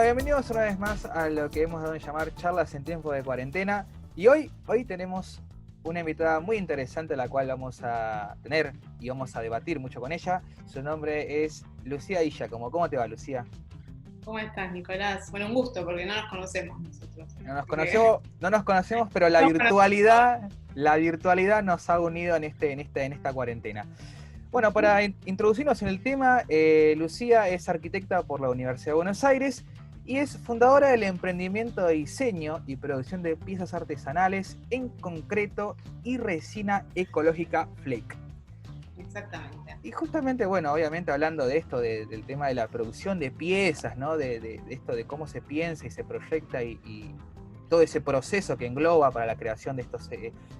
bienvenidos una vez más a lo que hemos dado en llamar charlas en tiempo de cuarentena. Y hoy tenemos una invitada muy interesante, la cual vamos a tener y vamos a debatir mucho con ella. Su nombre es Lucía Illacomo. ¿Cómo te va, Lucía? ¿Cómo estás, Nicolás? Bueno, un gusto, porque no nos conocemos nosotros. No nos conocemos, pero la virtualidad nos ha unido en esta cuarentena. Bueno, para introducirnos en el tema, Lucía es arquitecta por la Universidad de Buenos Aires y es fundadora del emprendimiento de diseño y producción de piezas artesanales en concreto y resina ecológica Flake. Exactamente. Y justamente, bueno, obviamente hablando de esto, del tema de la producción de piezas, ¿no? De esto de cómo se piensa y se proyecta y todo ese proceso que engloba para la creación de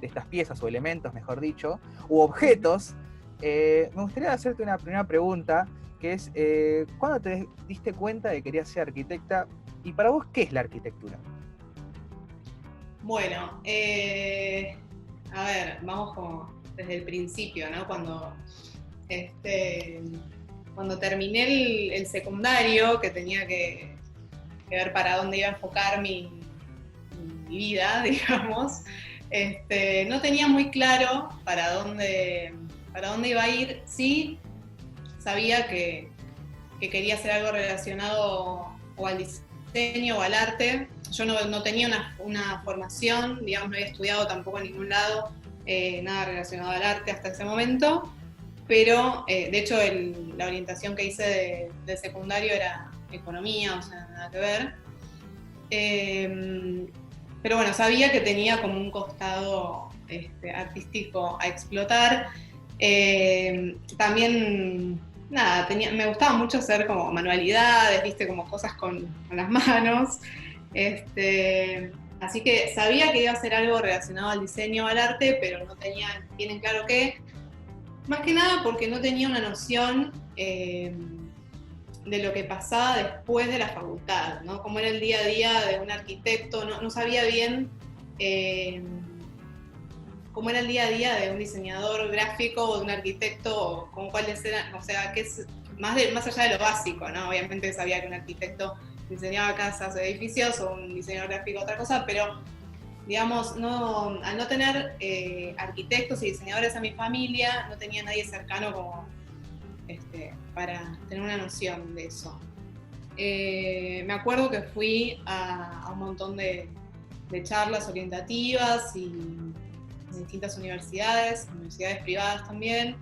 estas piezas o elementos, mejor dicho, u objetos. Me gustaría hacerte una primera pregunta, que es, ¿cuándo te diste cuenta de que querías ser arquitecta? Y para vos, ¿qué es la arquitectura? Bueno, a ver, vamos como desde el principio, ¿no? Cuando terminé el secundario, que tenía que ver para dónde iba a enfocar mi vida, digamos, no tenía muy claro para dónde iba a ir. Sí, sabía que quería hacer algo relacionado o al diseño o al arte. Yo no tenía una formación, digamos, no había estudiado tampoco en ningún lado nada relacionado al arte hasta ese momento, pero de hecho la orientación que hice de secundario era economía, o sea, nada que ver. Pero bueno, sabía que tenía como un costado artístico a explotar. También, nada, me gustaba mucho hacer como manualidades, viste, como cosas con las manos. Así que sabía que iba a hacer algo relacionado al diseño o al arte, pero no tenía bien en claro qué. Más que nada porque no tenía una noción de lo que pasaba después de la facultad, ¿no? Cómo era el día a día de un arquitecto, no sabía bien cómo era el día a día de un diseñador gráfico o de un arquitecto, con cuáles eran, o sea, que es más allá de lo básico, ¿no? Obviamente sabía que un arquitecto diseñaba casas o edificios, o un diseñador gráfico otra cosa, pero digamos, al no tener arquitectos y diseñadores en mi familia, no tenía nadie cercano como para tener una noción de eso. Me acuerdo que fui a un montón de charlas orientativas y en distintas universidades privadas también.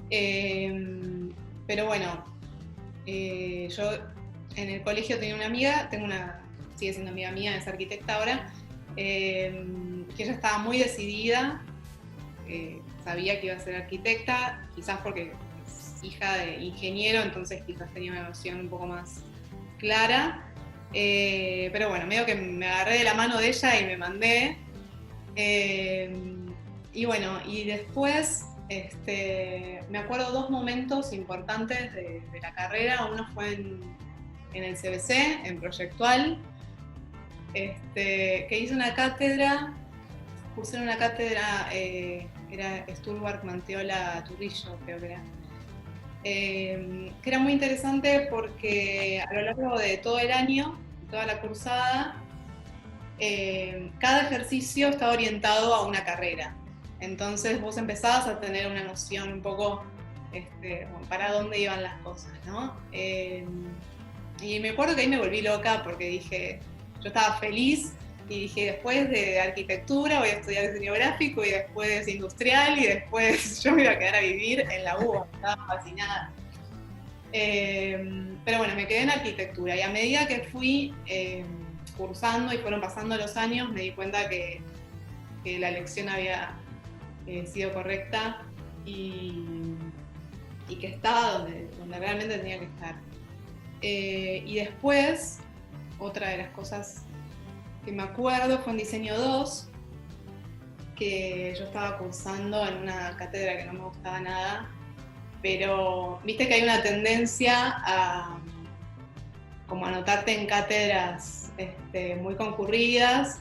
Pero bueno, yo en el colegio tenía una amiga, sigue siendo amiga mía, es arquitecta ahora, que ella estaba muy decidida, sabía que iba a ser arquitecta, quizás porque es hija de ingeniero, entonces quizás tenía una noción un poco más clara. Pero bueno, medio que me agarré de la mano de ella y me mandé. Y bueno, y después me acuerdo dos momentos importantes de la carrera. Uno fue en el CBC, en Proyectual, que hice una cátedra, puse una cátedra, era Sturward Manteola Turrillo, creo que era. Que era muy interesante porque a lo largo de todo el año, toda la cursada, cada ejercicio estaba orientado a una carrera. Entonces vos empezabas a tener una noción un poco para dónde iban las cosas, ¿no? Y me acuerdo que ahí me volví loca porque dije, yo estaba feliz y dije, después de arquitectura voy a estudiar diseño gráfico y después industrial y después yo me iba a quedar a vivir en la UBA, estaba fascinada. Pero bueno, me quedé en arquitectura y a medida que fui cursando y fueron pasando los años, me di cuenta que la elección había sido correcta y que estaba donde realmente tenía que estar. Y después, otra de las cosas que me acuerdo fue en Diseño 2, que yo estaba cursando en una cátedra que no me gustaba nada, pero viste que hay una tendencia a como anotarte en cátedras muy concurridas,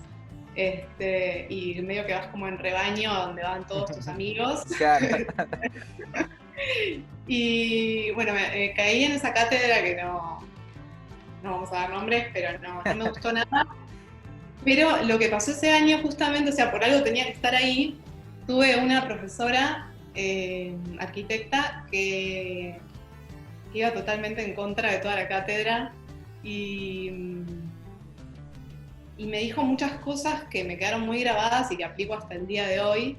y medio que vas como en rebaño a donde van todos tus amigos. Claro. Y bueno, caí en esa cátedra que no no vamos a dar nombres, pero no me gustó nada. Pero lo que pasó ese año justamente, o sea, por algo tenía que estar ahí, tuve una profesora arquitecta que iba totalmente en contra de toda la cátedra y me dijo muchas cosas que me quedaron muy grabadas y que aplico hasta el día de hoy.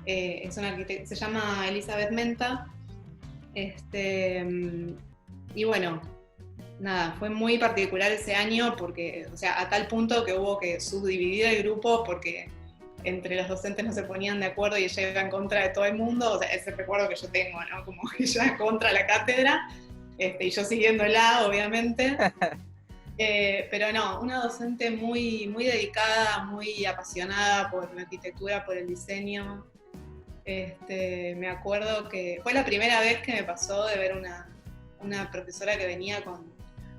Es una arquitecta, se llama Elizabeth Menta. Y bueno, nada, fue muy particular ese año porque, o sea, a tal punto que hubo que subdividir el grupo porque entre los docentes no se ponían de acuerdo y ella iba en contra de todo el mundo. O sea, ese recuerdo que yo tengo, ¿no? Como ella contra la cátedra, y yo siguiéndola, obviamente. Pero no, una docente muy, muy dedicada, muy apasionada por la arquitectura, por el diseño. Me acuerdo que fue la primera vez que me pasó de ver una profesora que venía con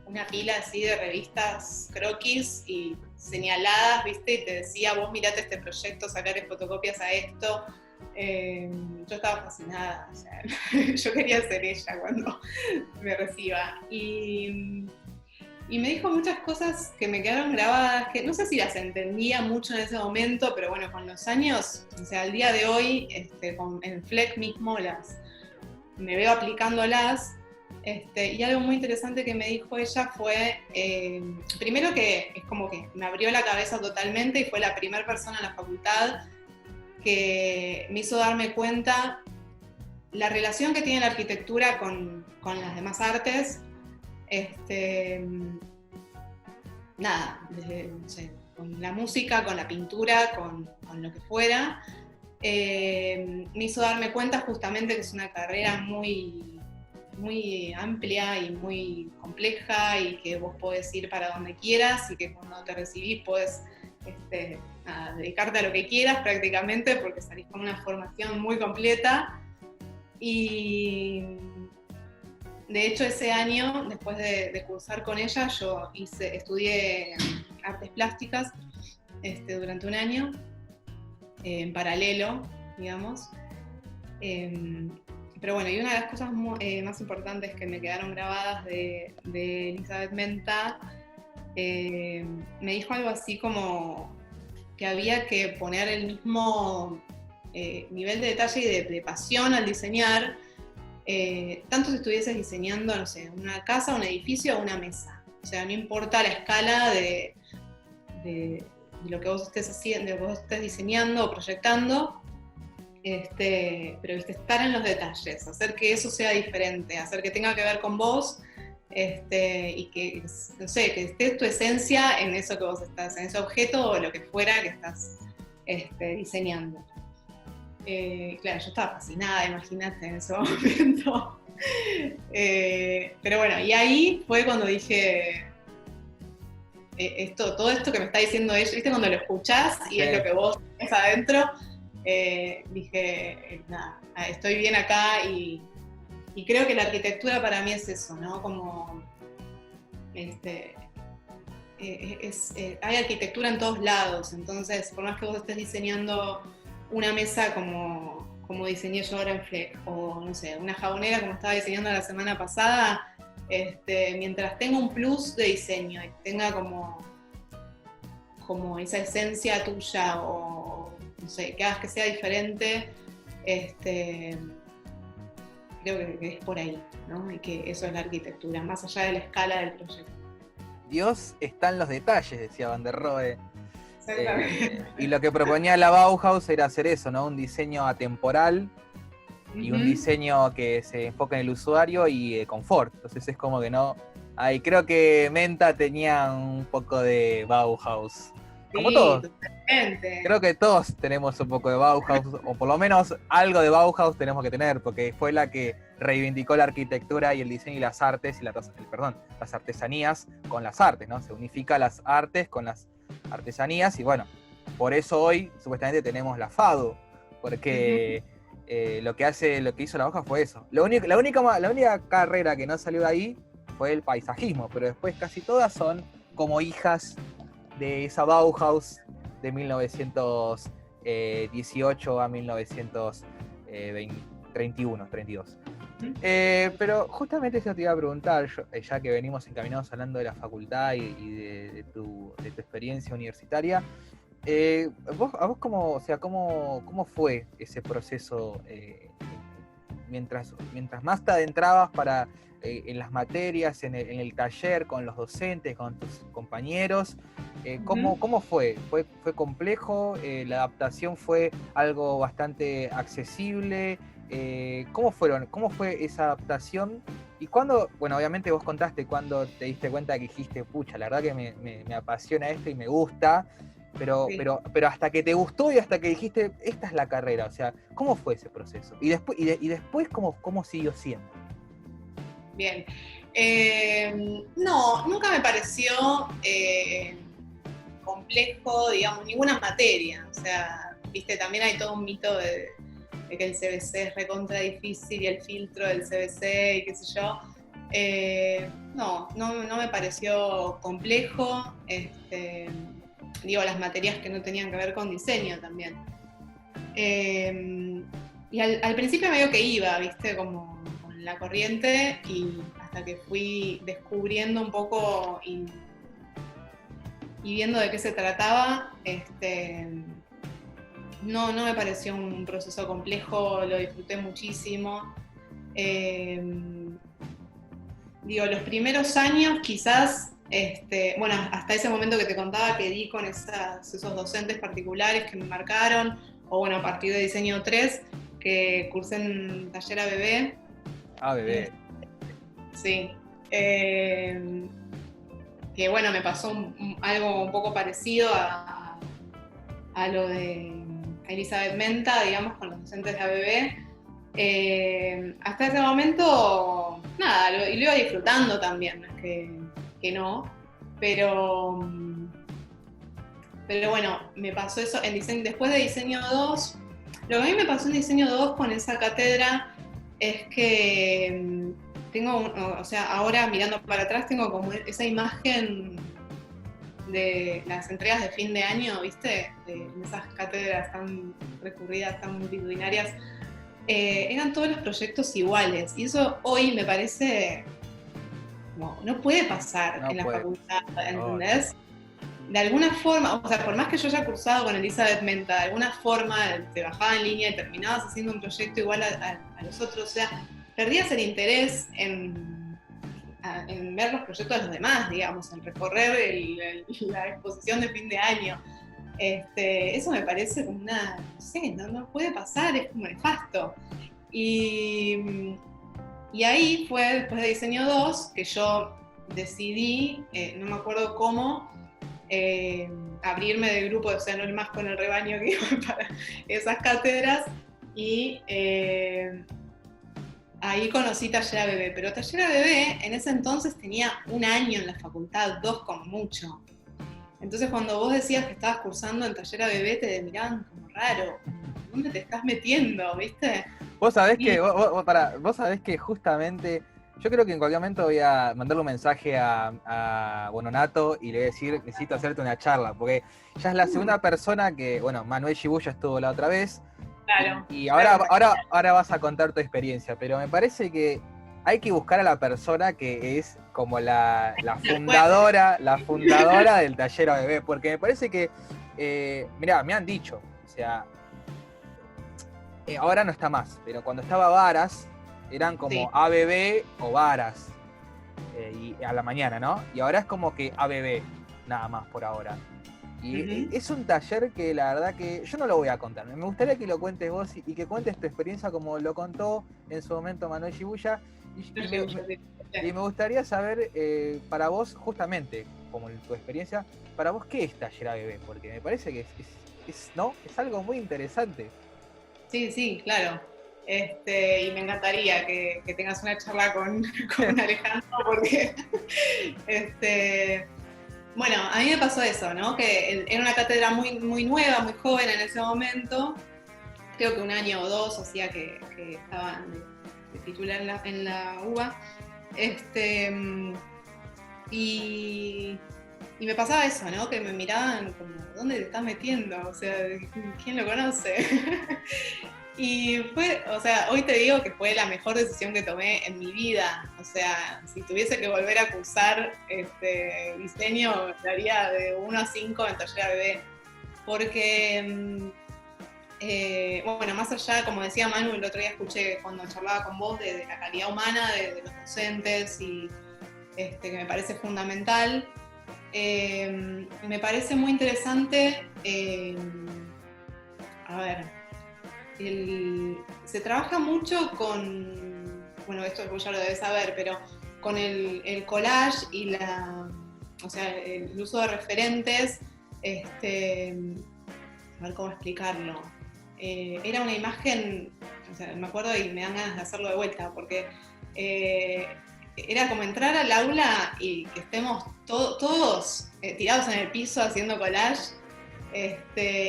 una pila así de revistas croquis y señaladas, ¿viste? Y te decía, vos mirate este proyecto, sacarle fotocopias a esto. Yo estaba fascinada, o sea, yo quería ser ella cuando me reciba. Y me dijo muchas cosas que me quedaron grabadas, que no sé si las entendía mucho en ese momento, pero bueno, con los años, o sea, al día de hoy, en Fleck mismo me veo aplicándolas. Y algo muy interesante que me dijo ella fue, primero que es como que me abrió la cabeza totalmente y fue la primera persona en la facultad que me hizo darme cuenta la relación que tiene la arquitectura con las demás artes. Nada, desde, no sé, con la música, con la pintura, con lo que fuera, me hizo darme cuenta justamente que es una carrera muy, muy amplia y muy compleja y que vos podés ir para donde quieras y que cuando te recibís podés dedicarte a lo que quieras prácticamente porque salís con una formación muy completa. Y de hecho, ese año, después de cursar con ella, yo estudié artes plásticas durante un año, en paralelo, digamos. Pero bueno, y una de las cosas más importantes que me quedaron grabadas de Elizabeth Menta, me dijo algo así como que había que poner el mismo nivel de detalle y de pasión al diseñar, tanto si estuvieses diseñando, no sé, una casa, un edificio o una mesa. O sea, no importa la escala de lo que vos estés haciendo, de lo que vos estés diseñando o proyectando, pero estar en los detalles, hacer que eso sea diferente, hacer que tenga que ver con vos, y que, no sé, que esté tu esencia en eso que vos estás, en ese objeto o lo que fuera que estás diseñando. Claro, yo estaba fascinada, imagínate, en ese momento. Pero bueno, y ahí fue cuando dije, todo esto que me está diciendo ella, ¿viste? Cuando lo escuchás y es lo que vos tenés adentro, dije, nada, estoy bien acá y creo que la arquitectura para mí es eso, ¿no? Como, hay arquitectura en todos lados, entonces por más que vos estés diseñando una mesa como diseñé yo ahora en Fleck, o no sé, una jabonera como estaba diseñando la semana pasada, mientras tenga un plus de diseño y tenga como esa esencia tuya o no sé, que hagas que sea diferente, creo que es por ahí, ¿no? Y que eso es la arquitectura, más allá de la escala del proyecto. Dios está en los detalles, decía Van der Rohe. Y lo que proponía la Bauhaus era hacer eso, ¿no? Un diseño atemporal y un diseño que se enfoca en el usuario y confort. Entonces es como que no. Ahí creo que Menta tenía un poco de Bauhaus. Como sí, todos. Totalmente. Creo que todos tenemos un poco de Bauhaus, o por lo menos algo de Bauhaus tenemos que tener, porque fue la que reivindicó la arquitectura y el diseño y las artes, y las artesanías con las artes, ¿no? Se unifica las artes con las artesanías, y bueno, por eso hoy supuestamente tenemos la FADU, porque lo que hizo la Bauhaus fue eso. La única carrera que no salió de ahí fue el paisajismo, pero después casi todas son como hijas de esa Bauhaus de 1918 a 1932. Pero justamente eso te iba a preguntar, ya que venimos encaminados hablando de la facultad y de tu experiencia universitaria, a vos cómo, o sea, cómo fue ese proceso mientras más te adentrabas en las materias, en el taller, con los docentes, con tus compañeros? ¿Cómo fue? ¿Fue complejo? ¿La adaptación fue algo bastante accesible? ¿Cómo fue esa adaptación? Y cuando, bueno, obviamente vos contaste cuando te diste cuenta que dijiste, pucha, la verdad que me apasiona esto y me gusta, Sí. pero hasta que te gustó y hasta que dijiste, esta es la carrera, o sea, ¿cómo fue ese proceso? Y después ¿cómo siguió siendo? Bien. No, nunca me pareció complejo, digamos, ninguna materia. O sea, viste, también hay todo un mito de que el CBC es recontra difícil y el filtro del CBC y qué sé yo. No me pareció complejo. Digo, las materias que no tenían que ver con diseño también. Y al principio medio que iba, viste, como con la corriente, y hasta que fui descubriendo un poco y viendo de qué se trataba, no me pareció un proceso complejo, lo disfruté muchísimo. Digo, los primeros años quizás, bueno, hasta ese momento que te contaba que di con esos docentes particulares que me marcaron, o bueno, a partir de Diseño 3, que cursé en Taller ABB. Bebé. Sí. Que bueno, me pasó algo un poco parecido a lo de Elizabeth Menta, digamos, con los docentes de ABB. Hasta ese momento, nada, lo iba disfrutando también, no es que no, pero bueno, me pasó eso en diseño, después de Diseño 2. Lo que a mí me pasó en Diseño 2 con esa cátedra es que tengo, o sea, ahora mirando para atrás tengo como esa imagen de las entregas de fin de año, ¿viste? De esas cátedras tan recurridas, tan multitudinarias. Eran todos los proyectos iguales. Y eso hoy me parece como, no puede pasar en la facultad, ¿entendés? De alguna forma, o sea, por más que yo haya cursado con Elizabeth Menta, de alguna forma te bajaba en línea y terminabas haciendo un proyecto igual a los otros. O sea, perdías el interés en ver los proyectos de los demás, digamos, en recorrer la exposición de fin de año. Eso me parece como una, no sé, no puede pasar, es como nefasto. Y ahí fue, después de Diseño 2, que yo decidí, no me acuerdo cómo, abrirme del grupo, o sea, no ir más con el rebaño que iba para esas cátedras, y ahí conocí Taller ABB, pero Taller ABB en ese entonces tenía un año en la facultad, 2 como mucho. Entonces cuando vos decías que estabas cursando en Taller ABB te miraban como raro, ¿dónde te estás metiendo, viste? Vos sabés vos sabés que justamente, yo creo que en cualquier momento voy a mandarle un mensaje a Bononato y le voy a decir, necesito hacerte una charla, porque ya es la segunda persona que, bueno, Manuel Shibuya estuvo la otra vez, Claro. y ahora vas a contar tu experiencia, pero me parece que hay que buscar a la persona que es como la fundadora del Taller ABB, porque me parece que, mirá, me han dicho, o sea, ahora no está más, pero cuando estaba Varas, eran como sí, ABB o Varas, y a la mañana, ¿no? Y ahora es como que ABB, nada más por ahora. Y es un taller que la verdad que yo no lo voy a contar. Me gustaría que lo cuentes vos y que cuentes tu experiencia como lo contó en su momento Manuel Shibuya. Y me gustaría saber, para vos, justamente, como tu experiencia, para vos, ¿qué es Taller ABB? Porque me parece que es algo muy interesante. Sí, claro. Y me encantaría que tengas una charla con Alejandro, porque bueno, a mí me pasó eso, ¿no? Que era una cátedra muy, muy nueva, muy joven en ese momento, creo que un año o dos, o sea que estaban de titular en la UBA. Y me pasaba eso, ¿no? Que me miraban como, ¿dónde te estás metiendo? O sea, ¿quién lo conoce? Y fue, o sea, hoy te digo que fue la mejor decisión que tomé en mi vida. O sea, si tuviese que volver a cursar diseño, daría de 1 a 5 en taller bebé. Porque, bueno, más allá, como decía Manu, el otro día escuché cuando charlaba con vos de la calidad humana de los docentes y que me parece fundamental. Me parece muy interesante, a ver, se trabaja mucho con, bueno, esto vos ya lo debes saber, pero con el collage y o sea, el uso de referentes, a ver cómo explicarlo. Era una imagen, o sea, me acuerdo y me dan ganas de hacerlo de vuelta, porque era como entrar al aula y que estemos todos tirados en el piso haciendo collage,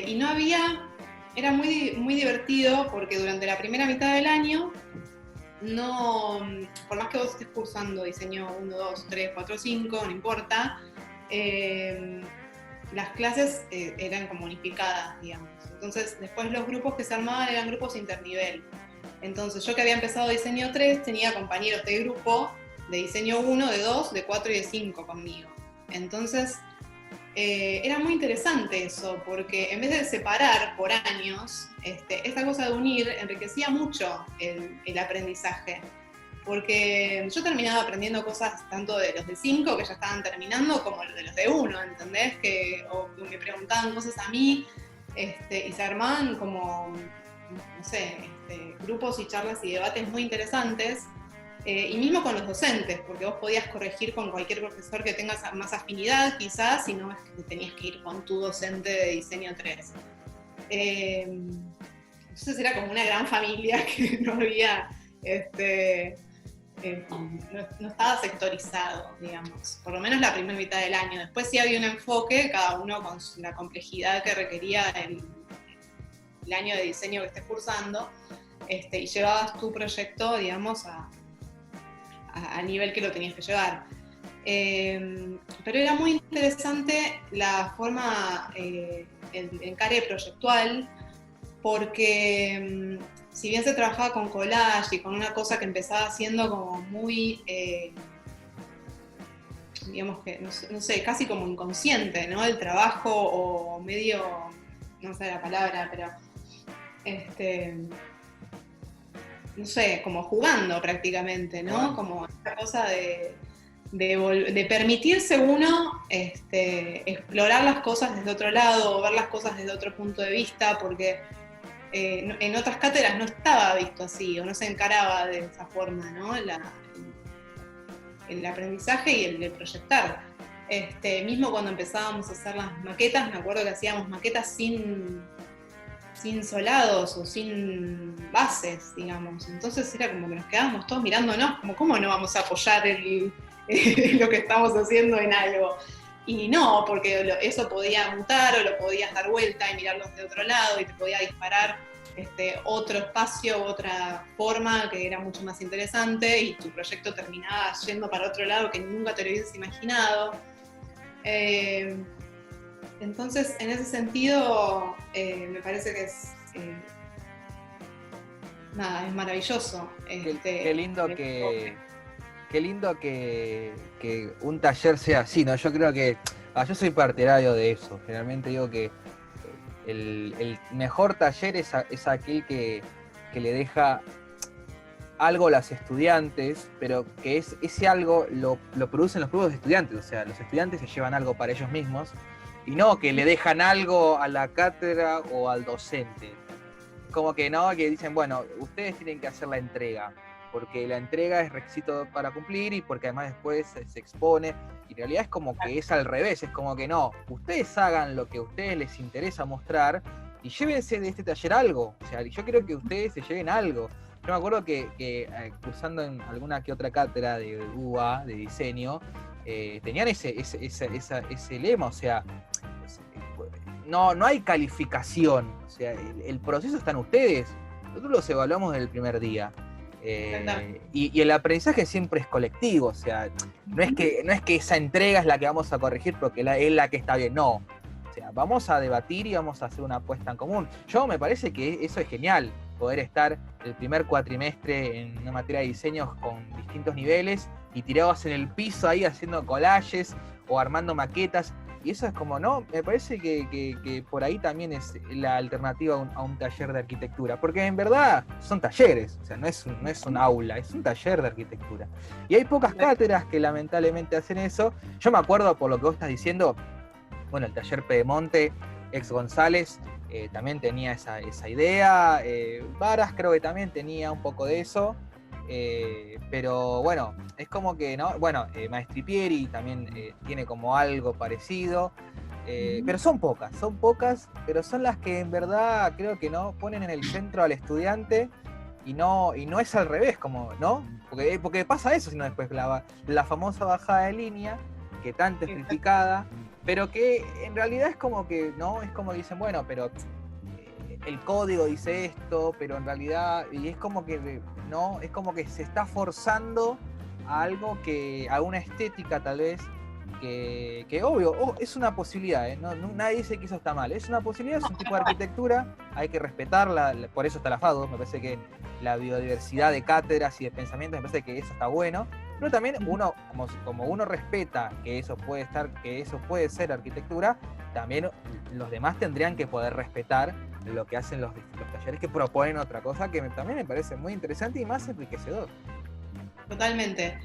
y no había, era muy, muy divertido porque durante la primera mitad del año, no, por más que vos estés cursando diseño 1, 2, 3, 4, 5, no importa, las clases eran como unificadas, digamos. Entonces, después los grupos que se armaban eran grupos internivel. Entonces, yo que había empezado diseño 3, tenía compañeros de grupo de diseño 1, de 2, de 4 y de 5 conmigo. Entonces, era muy interesante eso, porque en vez de separar por años, esta cosa de unir enriquecía mucho el aprendizaje. Porque yo terminaba aprendiendo cosas tanto de los de 5 que ya estaban terminando, como de los de 1, ¿entendés? O me preguntaban cosas a mí, y se armaban como, no sé, grupos y charlas y debates muy interesantes. Y mismo con los docentes, porque vos podías corregir con cualquier profesor que tengas más afinidad, quizás, si no es que tenías que ir con tu docente de diseño 3. Entonces era como una gran familia que no había, no estaba sectorizado, digamos, por lo menos la primera mitad del año. Después sí había un enfoque, cada uno con la complejidad que requería el año de diseño que estés cursando, y llevabas tu proyecto, digamos, al nivel que lo tenías que llevar. Pero era muy interesante la forma, el encare proyectual, porque si bien se trabajaba con collage y con una cosa que empezaba siendo como muy, digamos que, no sé, casi como inconsciente, ¿no? El trabajo o medio, no sé la palabra, pero no sé, como jugando prácticamente, ¿no? Bueno. Como esta cosa de permitirse uno explorar las cosas desde otro lado, o ver las cosas desde otro punto de vista, porque en otras cátedras no estaba visto así, o no se encaraba de esa forma, ¿no? El aprendizaje y el de proyectar. Mismo cuando empezábamos a hacer las maquetas, me acuerdo que hacíamos maquetas sin solados o sin bases, digamos. Entonces era como que nos quedábamos todos mirándonos, como cómo no vamos a apoyar lo que estamos haciendo en algo. Y no, porque eso podía mutar o lo podías dar vuelta y mirarlo de otro lado y te podía disparar otro espacio, otra forma que era mucho más interesante y tu proyecto terminaba yendo para otro lado que nunca te lo hubieses imaginado. Entonces, en ese sentido, me parece que es maravilloso. Qué lindo que un taller sea así, ¿no? Yo creo que, yo soy partidario de eso. Generalmente digo que el mejor taller es aquel que le deja algo a los estudiantes, pero que ese algo lo producen los propios estudiantes. O sea, los estudiantes se llevan algo para ellos mismos y no que le dejan algo a la cátedra o al docente. Como que no, que dicen, bueno, ustedes tienen que hacer la entrega, porque la entrega es requisito para cumplir y porque además después se expone. Y en realidad es como que es al revés, es como que no, ustedes hagan lo que a ustedes les interesa mostrar y llévense de este taller algo. O sea, yo creo que ustedes se lleven algo. Yo me acuerdo que cursando en alguna que otra cátedra de UBA, de diseño, tenían ese lema, o sea, no hay calificación, o sea, el proceso está en ustedes, nosotros los evaluamos desde el primer día. Y el aprendizaje siempre es colectivo, o sea, no es que esa entrega es la que vamos a corregir porque es la que está bien, no. O sea, vamos a debatir y vamos a hacer una apuesta en común. Yo me parece que eso es genial, poder estar el primer cuatrimestre en una materia de diseño con distintos niveles y tirados en el piso ahí haciendo collages o armando maquetas. Y eso es como, ¿no? Me parece que por ahí también es la alternativa a un taller de arquitectura. Porque en verdad son talleres, o sea, no es un aula, es un taller de arquitectura. Y hay pocas cátedras que lamentablemente hacen eso. Yo me acuerdo, por lo que vos estás diciendo, bueno, el taller Pedemonte, ex González, también tenía esa idea. Varas creo que también tenía un poco de eso. Pero bueno, es como que, ¿no? Bueno, Maestri Pieri también tiene como algo parecido, pero son pocas, pero son las que en verdad creo que no ponen en el centro al estudiante y no es al revés, como, ¿no? Porque pasa eso, sino después la famosa bajada de línea, que tanto es criticada, pero que en realidad es como que, ¿no? Es como dicen, bueno, pero el código dice esto, pero en realidad, y es como que, ¿no? Es como que se está forzando a algo a una estética tal vez, que obvio, es una posibilidad, ¿eh? Nadie dice que eso está mal, es una posibilidad, es un tipo de arquitectura, hay que respetarla, por eso está la FADU, me parece que la biodiversidad de cátedras y de pensamientos, me parece que eso está bueno, pero también uno, como uno respeta que eso puede ser arquitectura, también los demás tendrían que poder respetar lo que hacen los talleres que proponen otra cosa, que también me parece muy interesante y más enriquecedor. Totalmente.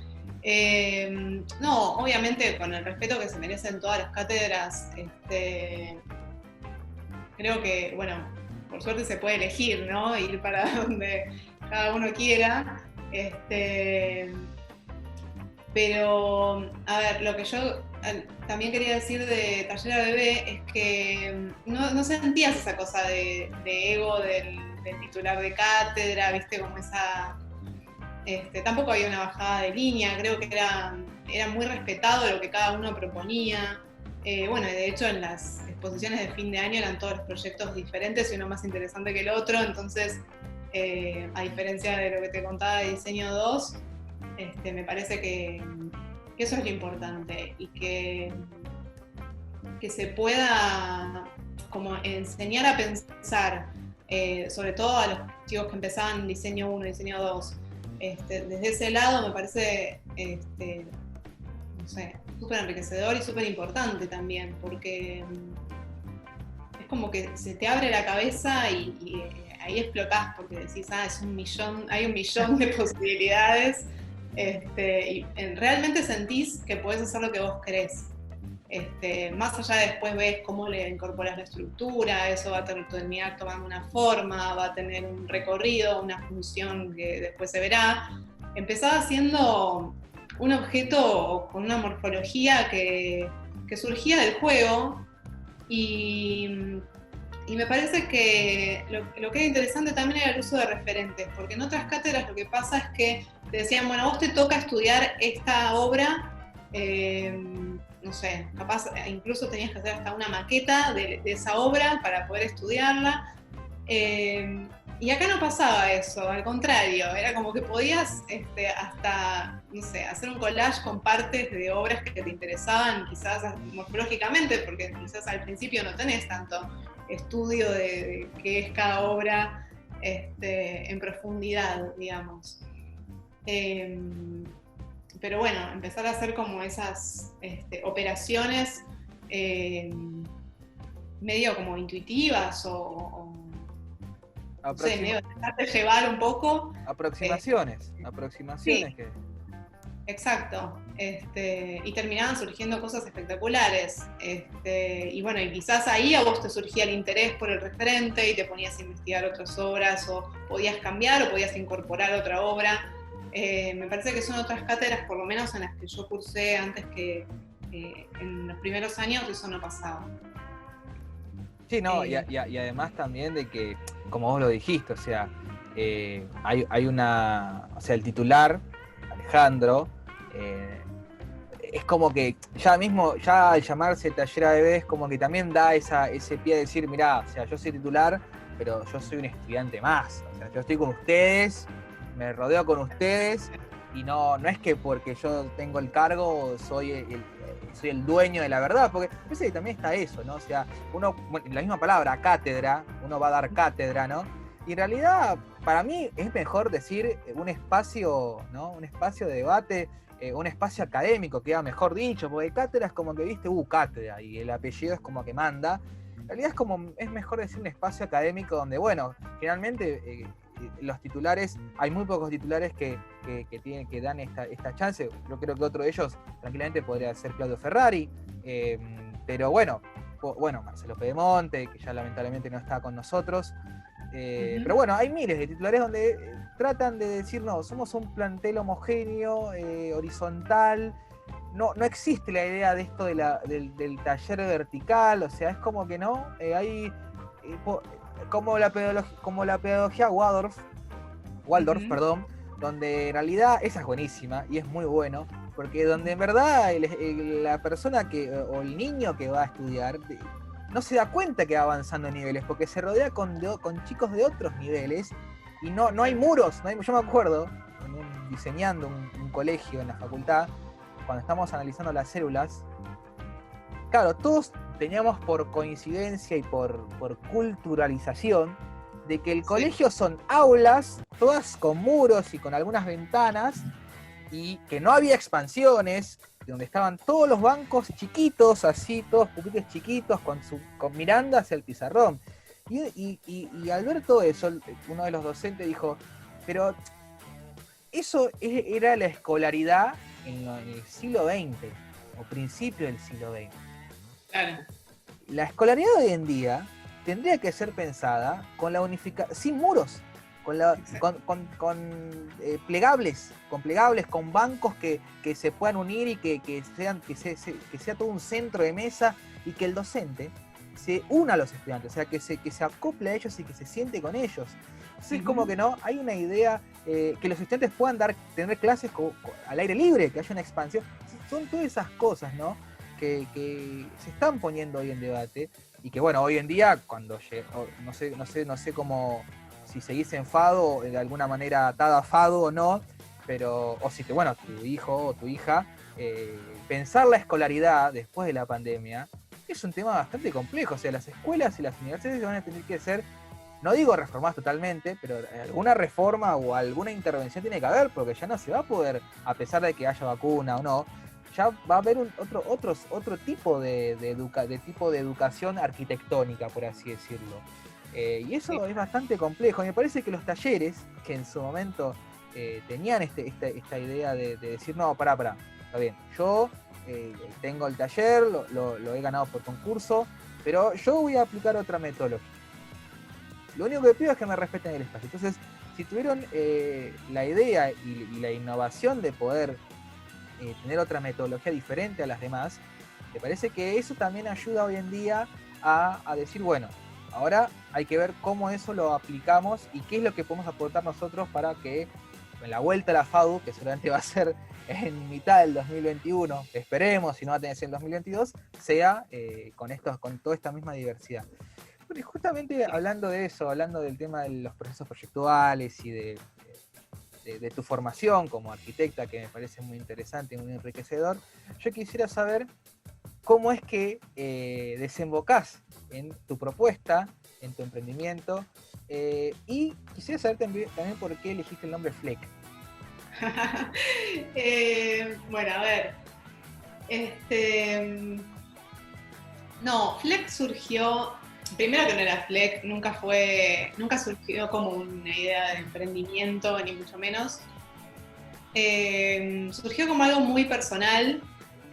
No, obviamente con el respeto que se merecen todas las cátedras, creo que, bueno, por suerte se puede elegir, ¿no? Ir para donde cada uno quiera. Pero, a ver, lo que yo también quería decir de Taller a Bebé es que no sentías esa cosa de ego del titular de cátedra, viste, como esa... tampoco había una bajada de línea, creo que era muy respetado lo que cada uno proponía. Bueno, de hecho en las exposiciones de fin de año eran todos los proyectos diferentes y uno más interesante que el otro, entonces, a diferencia de lo que te contaba de Diseño 2, me parece que eso es lo importante y que se pueda como enseñar a pensar, sobre todo a los chicos que empezaban Diseño 1, Diseño 2, desde ese lado me parece, no sé, súper enriquecedor y súper importante también, porque es como que se te abre la cabeza y ahí explotás porque decís, hay un millón de posibilidades, y realmente sentís que podés hacer lo que vos querés. Más allá de después ves cómo le incorporas la estructura, eso va a terminar tomando una forma, va a tener un recorrido, una función que después se verá. Empezaba siendo un objeto con una morfología que surgía del juego y me parece que lo que era interesante también era el uso de referentes, porque en otras cátedras lo que pasa es que te decían, bueno, a vos te toca estudiar esta obra, no sé, capaz incluso tenías que hacer hasta una maqueta de esa obra para poder estudiarla. Y acá no pasaba eso, al contrario, era como que podías hasta, no sé, hacer un collage con partes de obras que te interesaban, quizás morfológicamente, porque quizás al principio no tenés tanto estudio de qué es cada obra en profundidad, digamos. Pero bueno, empezar a hacer como esas operaciones medio como intuitivas o no sé, medio dejarte llevar un poco. Aproximaciones Sí. que... Exacto, y terminaban surgiendo cosas espectaculares, y bueno, y quizás ahí a vos te surgía el interés por el referente y te ponías a investigar otras obras, o podías cambiar o podías incorporar otra obra. Me parece que son otras cátedras, por lo menos en las que yo cursé antes, que en los primeros años eso no pasaba. Sí, no, y además también de que, como vos lo dijiste, o sea, hay una, o sea, el titular, Alejandro, es como que ya al llamarse Taller a Bebé, es como que también da ese pie de decir, mirá, o sea, yo soy titular, pero yo soy un estudiante más, o sea, yo estoy con ustedes, me rodeo con ustedes, y no es que porque yo tengo el cargo soy el dueño de la verdad, porque parece que también está eso, ¿no? O sea, la misma palabra, cátedra, uno va a dar cátedra, ¿no? Y en realidad, para mí es mejor decir un espacio, ¿no? Un espacio de debate, un espacio académico, queda mejor dicho, porque cátedra es como que viste, cátedra, y el apellido es como que manda. En realidad es mejor decir un espacio académico donde, bueno, generalmente los titulares, hay muy pocos titulares que dan esta chance. Yo creo que otro de ellos tranquilamente podría ser Claudio Ferrari, pero bueno, Marcelo Pedemonte, que ya lamentablemente no está con nosotros. Pero bueno, hay miles de titulares donde tratan de decir, no, somos un plantel homogéneo, horizontal, no existe la idea de esto del taller vertical, o sea, es como que no, hay como la pedagogía Waldorf, perdón, donde en realidad esa es buenísima y es muy bueno, porque donde en verdad la persona o el niño que va a estudiar no se da cuenta que va avanzando en niveles, porque se rodea con chicos de otros niveles y no hay muros. Yo me acuerdo, diseñando un colegio en la facultad, cuando estábamos analizando las células, claro, todos teníamos por coincidencia y por culturalización de que el colegio son aulas, todas con muros y con algunas ventanas, y que no había expansiones, donde estaban todos los bancos chiquitos, así, todos pupitres chiquitos, con mirando hacia el pizarrón. Y al ver todo eso, uno de los docentes dijo, pero eso era la escolaridad en el siglo XX, o principio del siglo XX. Claro. La escolaridad de hoy en día tendría que ser pensada con la unificación, sin muros, con plegables, con bancos que se puedan unir y que sea todo un centro de mesa, y que el docente se una a los estudiantes, o sea, que se acople a ellos y que se siente con ellos. Entonces, como que no, hay una idea que los estudiantes puedan tener clases al aire libre, que haya una expansión. Son todas esas cosas, ¿no? Que se están poniendo hoy en debate, y que bueno, hoy en día, cuando no sé cómo, si seguís en FADO de alguna manera atada a FADO o no, pero, o si tu hijo o tu hija, pensar la escolaridad después de la pandemia es un tema bastante complejo. O sea, las escuelas y las universidades van a tener que ser, no digo reformadas totalmente, pero alguna reforma o alguna intervención tiene que haber, porque ya no se va a poder, a pesar de que haya vacuna o no, ya va a haber otro tipo de tipo de educación arquitectónica, por así decirlo. Y eso es bastante complejo. Me parece que los talleres, que en su momento tenían esta idea de decir, no, pará, está bien, yo tengo el taller, lo he ganado por concurso, pero yo voy a aplicar otra metodología. Lo único que pido es que me respeten el espacio. Entonces, si tuvieron la idea y la innovación de poder tener otra metodología diferente a las demás, me parece que eso también ayuda hoy en día a decir, bueno, ahora hay que ver cómo eso lo aplicamos y qué es lo que podemos aportar nosotros para que en la vuelta a la FADU, que seguramente va a ser en mitad del 2021, esperemos, si no va a tener que ser en el 2022, sea con toda esta misma diversidad. Bueno, y justamente hablando de eso, hablando del tema de los procesos proyectuales y de tu formación como arquitecta, que me parece muy interesante y muy enriquecedor, yo quisiera saber cómo es que desembocás en tu propuesta, en tu emprendimiento, y quisiera saber también por qué elegiste el nombre Fleck. Bueno, a ver. No, Fleck surgió, primero que no era Fleck, nunca surgió como una idea de emprendimiento, ni mucho menos. Surgió como algo muy personal.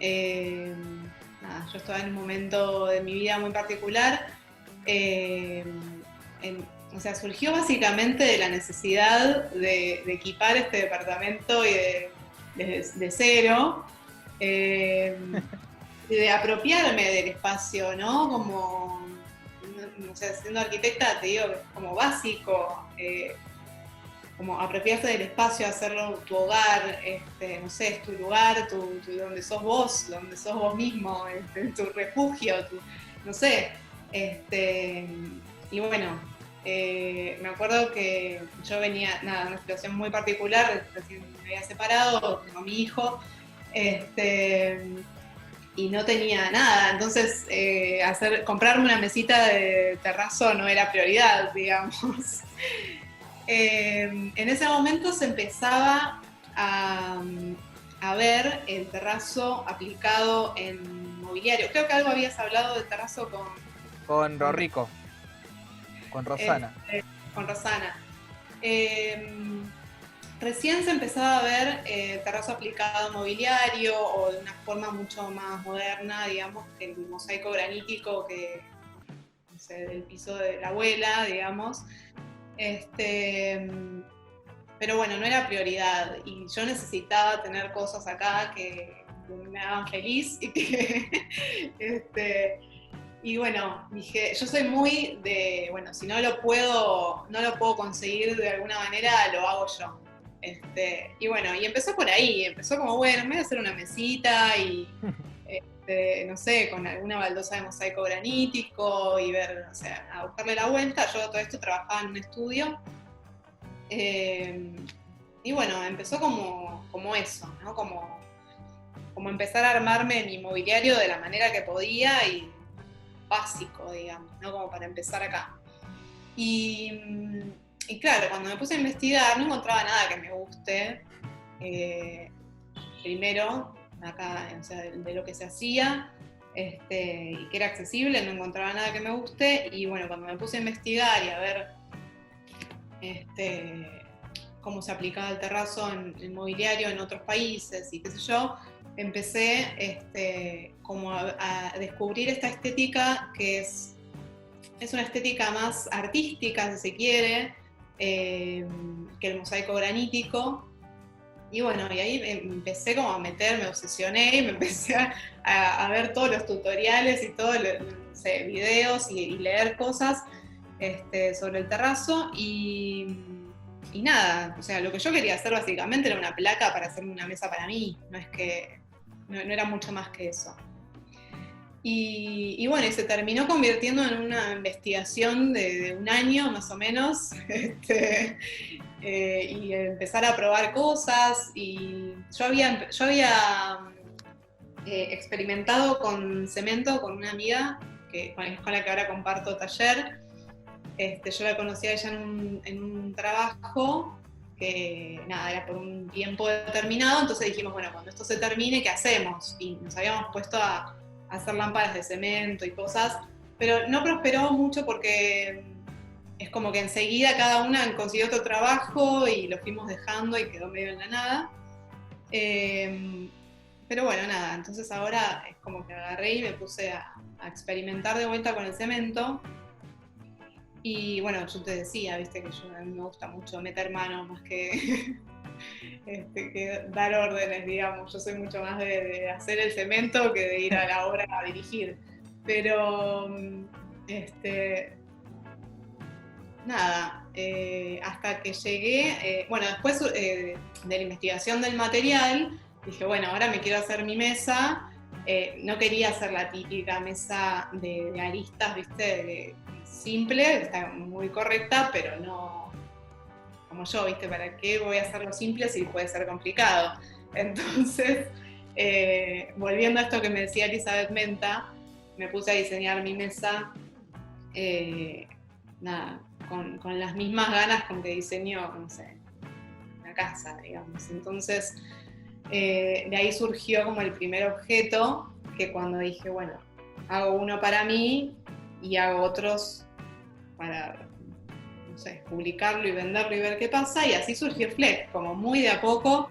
Yo estaba en un momento de mi vida muy particular. O sea, surgió básicamente de la necesidad de equipar este departamento y de cero. De apropiarme del espacio, ¿no? Como, o sea, siendo arquitecta, te digo, como básico, como apropiarse del espacio, hacerlo tu hogar, no sé, es tu lugar, donde sos vos mismo, tu refugio, no sé. Y bueno, me acuerdo que yo venía, en una situación muy particular, recién me había separado, tengo a mi hijo, y no tenía nada. Entonces, comprarme una mesita de terrazo no era prioridad, digamos. En ese momento se empezaba a ver el terrazo aplicado en mobiliario. Creo que algo habías hablado de terrazo Con Rorrico, con Rosana. Con Rosana. Recién se empezaba a ver terrazo aplicado a mobiliario o de una forma mucho más moderna, digamos, que el mosaico granítico que, no sé, del piso de la abuela, digamos. Pero bueno, no era prioridad y yo necesitaba tener cosas acá que me hagan feliz y que y bueno, dije, yo soy muy de, bueno, si no lo puedo conseguir de alguna manera, lo hago yo. Y bueno, y empezó por ahí, empezó como, bueno, me voy a hacer una mesita y, no sé, con alguna baldosa de mosaico granítico y ver, o sea, a buscarle la vuelta. Yo todo esto trabajaba en un estudio. Y bueno, empezó como eso, ¿no? Como empezar a armarme mi mobiliario de la manera que podía y básico, digamos, ¿no? Como para empezar acá. Y claro, cuando me puse a investigar no encontraba nada que me guste. Primero, acá, o sea, de lo que se hacía y que era accesible, no encontraba nada que me guste. Y bueno, cuando me puse a investigar y a ver cómo se aplicaba el terrazo en mobiliario en otros países y qué sé yo, empecé como a descubrir esta estética que es una estética más artística, si se quiere, que el mosaico granítico. Y bueno, y ahí empecé como a me obsesioné y me empecé a ver todos los tutoriales y todos los, no sé, videos y leer cosas sobre el terrazo y nada, o sea, lo que yo quería hacer básicamente era una placa para hacerme una mesa para mí, no es que, no era mucho más que eso. Y bueno, y se terminó convirtiendo en una investigación de un año más o menos, y empezar a probar cosas. Y yo había experimentado con cemento con una amiga con la que ahora comparto taller. Yo la conocí a ella en un trabajo que nada, era por un tiempo determinado, entonces dijimos, bueno, cuando esto se termine, ¿qué hacemos? Y nos habíamos puesto a hacer lámparas de cemento y cosas, pero no prosperó mucho porque es como que enseguida cada una consiguió otro trabajo y lo fuimos dejando y quedó medio en la nada. Pero bueno, nada, entonces ahora es como que agarré y me puse a experimentar de vuelta con el cemento. Y bueno, yo te decía, viste, que a mí me gusta mucho meter mano más que, que dar órdenes, digamos. Yo soy mucho más de hacer el cemento que de ir a la obra a dirigir. Pero, nada, hasta que llegué, bueno, después de la investigación del material, dije, bueno, ahora me quiero hacer mi mesa. No quería hacer la típica mesa de aristas, viste, simple, está muy correcta, pero no como yo, ¿viste? ¿Para qué voy a hacerlo simple si puede ser complicado? Entonces, volviendo a esto que me decía Elizabeth Menta, me puse a diseñar mi mesa, nada, con las mismas ganas con que diseño, no sé, una casa, digamos. Entonces, de ahí surgió como el primer objeto, que cuando dije, bueno, hago uno para mí y hago otros para, no sé, publicarlo y venderlo y ver qué pasa, y así surgió Flex, como muy de a poco.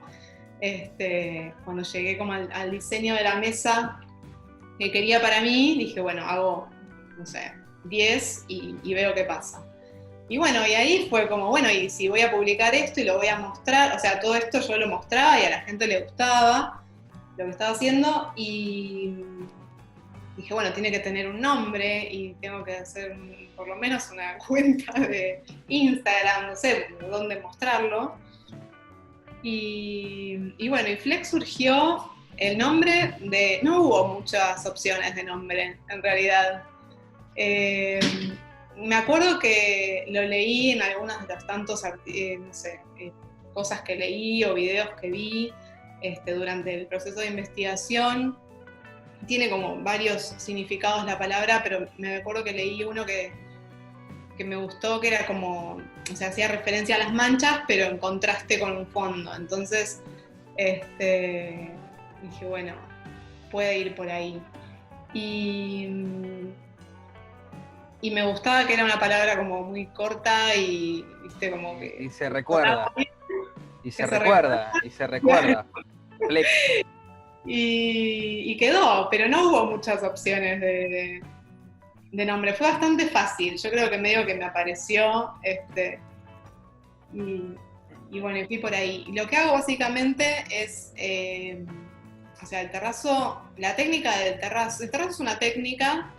Cuando llegué como al diseño de la mesa que quería para mí, dije, bueno, hago, no sé, 10 y veo qué pasa. Y bueno, y ahí fue como, bueno, y si voy a publicar esto y lo voy a mostrar, o sea, todo esto yo lo mostraba y a la gente le gustaba lo que estaba haciendo, y dije, bueno, tiene que tener un nombre y tengo que hacer por lo menos una cuenta de Instagram, no sé dónde mostrarlo. Y bueno, y Flex surgió el nombre de... No hubo muchas opciones de nombre, en realidad. Me acuerdo que lo leí en algunos de los tantos, no sé, cosas que leí o videos que vi durante el proceso de investigación. tiene como varios significados la palabra, pero me acuerdo que leí uno que me gustó, que era como, o sea, hacía referencia a las manchas, pero en contraste con un fondo. Entonces, dije, bueno, puede ir por ahí. Y me gustaba que era una palabra como muy corta y, viste, como que... Y se recuerda. Y se recuerda. Y se recuerda. Fleck. Y quedó, pero no hubo muchas opciones de nombre. Fue bastante fácil. Yo creo que medio que me apareció. Y bueno, fui por ahí. Y lo que hago básicamente es, o sea, el terrazo, la técnica del terrazo. El terrazo es una técnica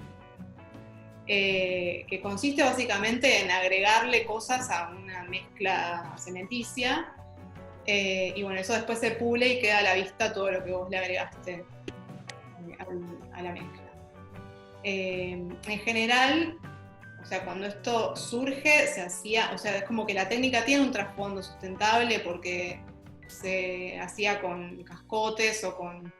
que consiste básicamente en agregarle cosas a una mezcla cementicia. Y bueno, eso después se pule y queda a la vista todo lo que vos le agregaste a la mezcla. En general, o sea, cuando esto surge, se hacía, o sea, es como que la técnica tiene un trasfondo sustentable porque se hacía con cascotes o con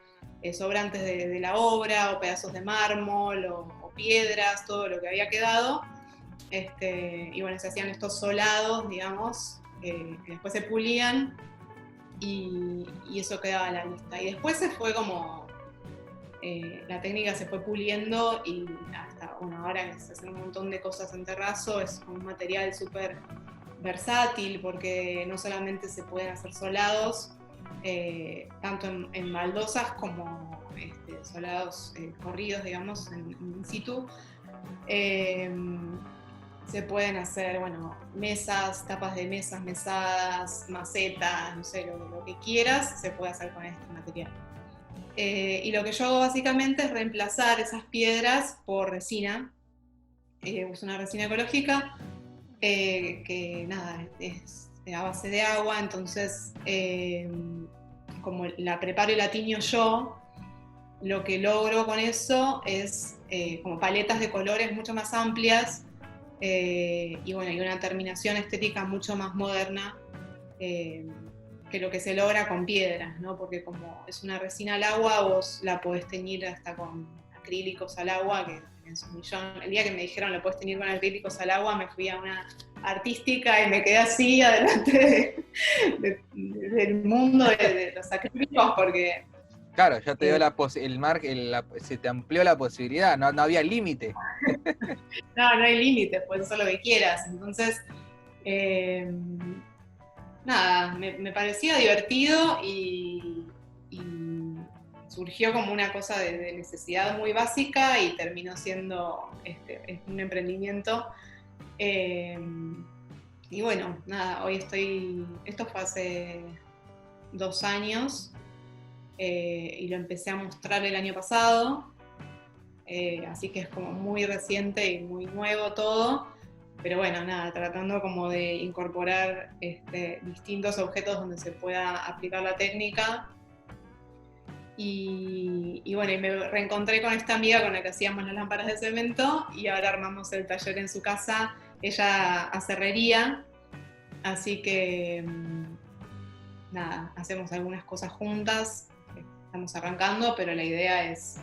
sobrantes de la obra o pedazos de mármol o piedras, todo lo que había quedado. Y bueno, se hacían estos solados, digamos, que después se pulían y eso quedaba a la vista. Y después se fue como, la técnica se fue puliendo y hasta, bueno, ahora que se hacen un montón de cosas en terrazo, es un material súper versátil porque no solamente se pueden hacer solados, tanto en baldosas como solados corridos, digamos, in situ. Se pueden hacer, bueno, mesas, tapas de mesas, mesadas, macetas, no sé, lo que quieras, se puede hacer con este material. Y lo que yo hago básicamente es reemplazar esas piedras por resina. Uso una resina ecológica que nada, es a base de agua, entonces como la preparo y la tiño yo, lo que logro con eso es como paletas de colores mucho más amplias y bueno, y una terminación estética mucho más moderna que lo que se logra con piedras, ¿no? Porque como es una resina al agua, vos la podés teñir hasta con acrílicos al agua, que tenés un millón. El día que me dijeron lo podés teñir con acrílicos al agua, me fui a una artística y me quedé así adelante del mundo de los acrílicos, porque... Claro, ya te dio se te amplió la posibilidad, no había límite. No hay límites, puedes hacer lo que quieras. Entonces, nada, me parecía divertido y surgió como una cosa de necesidad muy básica y terminó siendo un emprendimiento. Y bueno, nada, hoy esto fue hace 2 años y lo empecé a mostrar el año pasado, así que es como muy reciente y muy nuevo todo. Pero bueno, nada, tratando como de incorporar distintos objetos donde se pueda aplicar la técnica. Y bueno, y me reencontré con esta amiga con la que hacíamos las lámparas de cemento y ahora armamos el taller en su casa. Ella hace herrería, así que nada, hacemos algunas cosas juntas. Estamos arrancando, pero la idea es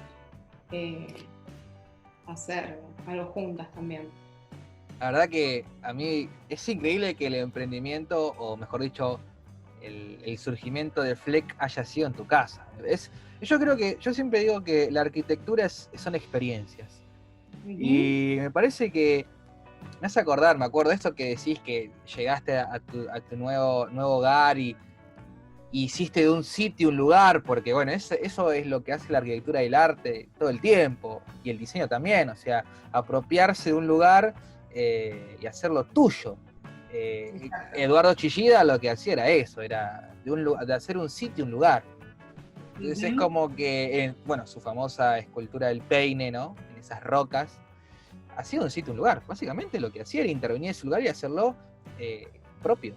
hacer algo juntas también. La verdad que a mí es increíble que el emprendimiento, o mejor dicho, el surgimiento de Fleck haya sido en tu casa. Yo siempre digo que la arquitectura son experiencias. Uh-huh. Y me parece que me hace acordar, me acuerdo de esto que decís que llegaste a tu nuevo hogar y hiciste de un sitio un lugar, porque bueno, eso es lo que hace la arquitectura y el arte todo el tiempo, y el diseño también, o sea, apropiarse de un lugar y hacerlo tuyo. Eduardo Chillida lo que hacía era eso, era de hacer un sitio un lugar. Entonces es como que, bueno, su famosa escultura del peine, ¿no? En esas rocas, hacía un sitio un lugar. Básicamente lo que hacía era intervenir en ese lugar y hacerlo propio.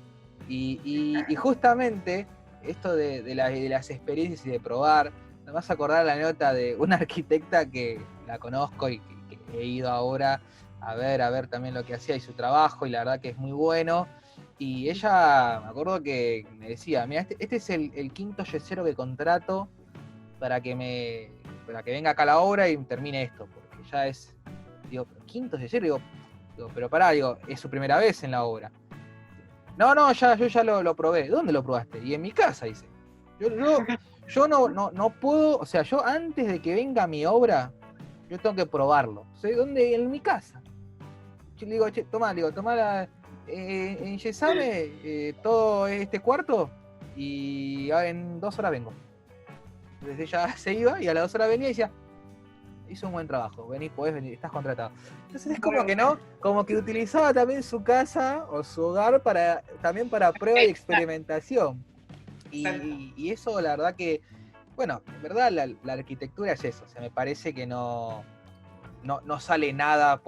Y justamente esto de las experiencias y de probar, me vas a acordar la anécdota de una arquitecta que la conozco y que he ido ahora a ver también lo que hacía y su trabajo, y la verdad que es muy bueno. Y ella, me acuerdo que me decía, mira, este es el quinto yesero que contrato para que me para que venga acá la obra y termine esto, porque ya es, digo, quinto de cero, digo, pero pará, digo, es su primera vez en la obra. No, yo ya lo probé. ¿Dónde lo probaste? Y en mi casa, dice. Yo no puedo, o sea, yo antes de que venga mi obra, yo tengo que probarlo. ¿Dónde? En mi casa. Yo le digo, che, tomá enyesame todo este cuarto y en 2 horas vengo. Entonces ella se iba y a las 2 horas venía y decía, hizo un buen trabajo, podés venir, estás contratado. Entonces es como que no, como que utilizaba también su casa o su hogar también para prueba y experimentación. Y eso la verdad que, bueno, en verdad la arquitectura es eso, o sea, me parece que no sale nada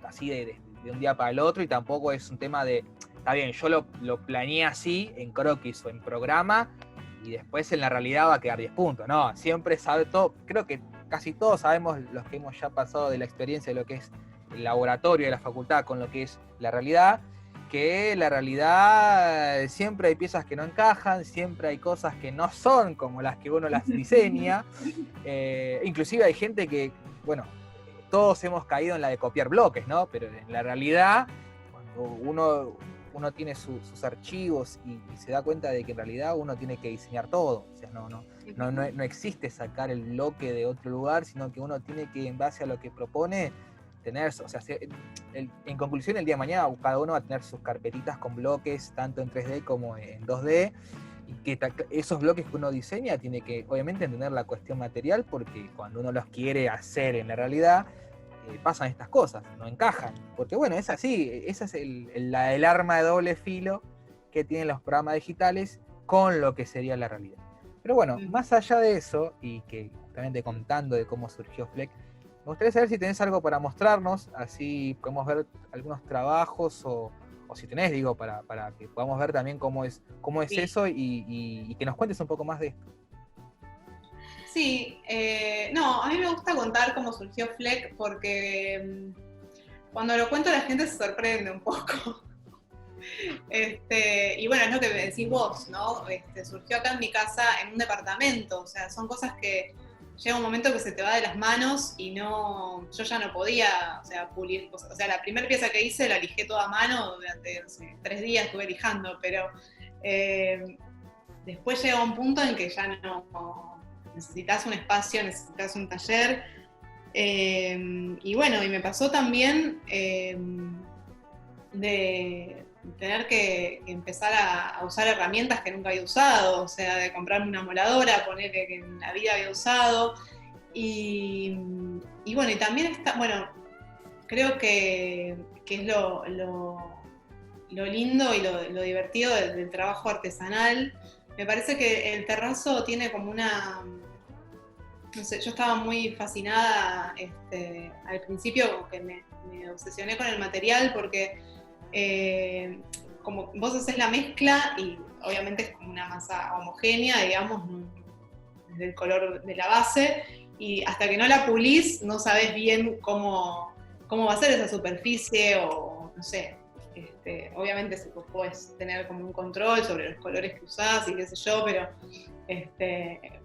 así de un día para el otro, y tampoco es un tema de, está bien, yo lo planeé así en croquis o en programa, y después en la realidad va a quedar 10 puntos, no, siempre sabe todo, creo que casi todos sabemos, los que hemos ya pasado de la experiencia de lo que es el laboratorio de la facultad con lo que es la realidad, que la realidad siempre hay piezas que no encajan, siempre hay cosas que no son como las que uno las diseña, inclusive hay gente que, bueno, todos hemos caído en la de copiar bloques, ¿no? Pero en la realidad, cuando uno tiene sus archivos y se da cuenta de que en realidad uno tiene que diseñar todo, o sea, no existe sacar el bloque de otro lugar, sino que uno tiene que, en base a lo que propone, tener, o sea, en conclusión, el día de mañana cada uno va a tener sus carpetitas con bloques, tanto en 3D como en 2D, y que esos bloques que uno diseña tiene que, obviamente, entender la cuestión material, porque cuando uno los quiere hacer en la realidad, pasan estas cosas, no encajan. Porque bueno, es así, esa es el arma de doble filo que tienen los programas digitales con lo que sería la realidad. Pero bueno, más allá de eso, y que justamente contando de cómo surgió Fleck, me gustaría saber si tenés algo para mostrarnos, así podemos ver algunos trabajos o si tenés, digo, para que podamos ver también cómo es sí. Eso y que nos cuentes un poco más de esto. Sí, no, a mí me gusta contar cómo surgió Fleck porque cuando lo cuento la gente se sorprende un poco. Y bueno, es lo que me decís vos, ¿no? Surgió acá en mi casa en un departamento, o sea, son cosas que llega un momento que se te va de las manos y yo ya no podía, o sea, pulir, o sea, la primera pieza que hice la lijé toda a mano durante, no sé, 3 días estuve lijando, pero después llega un punto en que ya no necesitas un espacio, necesitas un taller, y bueno, y me pasó también de tener que empezar a usar herramientas que nunca había usado, o sea, de comprarme una moladora, ponerle que en la vida había usado, y bueno, y también bueno, creo que es lo lindo y lo divertido del trabajo artesanal. Me parece que el terrazo tiene como una, no sé, yo estaba muy fascinada al principio, como que me obsesioné con el material porque como vos haces la mezcla y obviamente es como una masa homogénea, digamos, desde el color de la base, y hasta que no la pulís no sabés bien cómo va a ser esa superficie o no sé. Obviamente puedes tener como un control sobre los colores que usás y qué sé yo, pero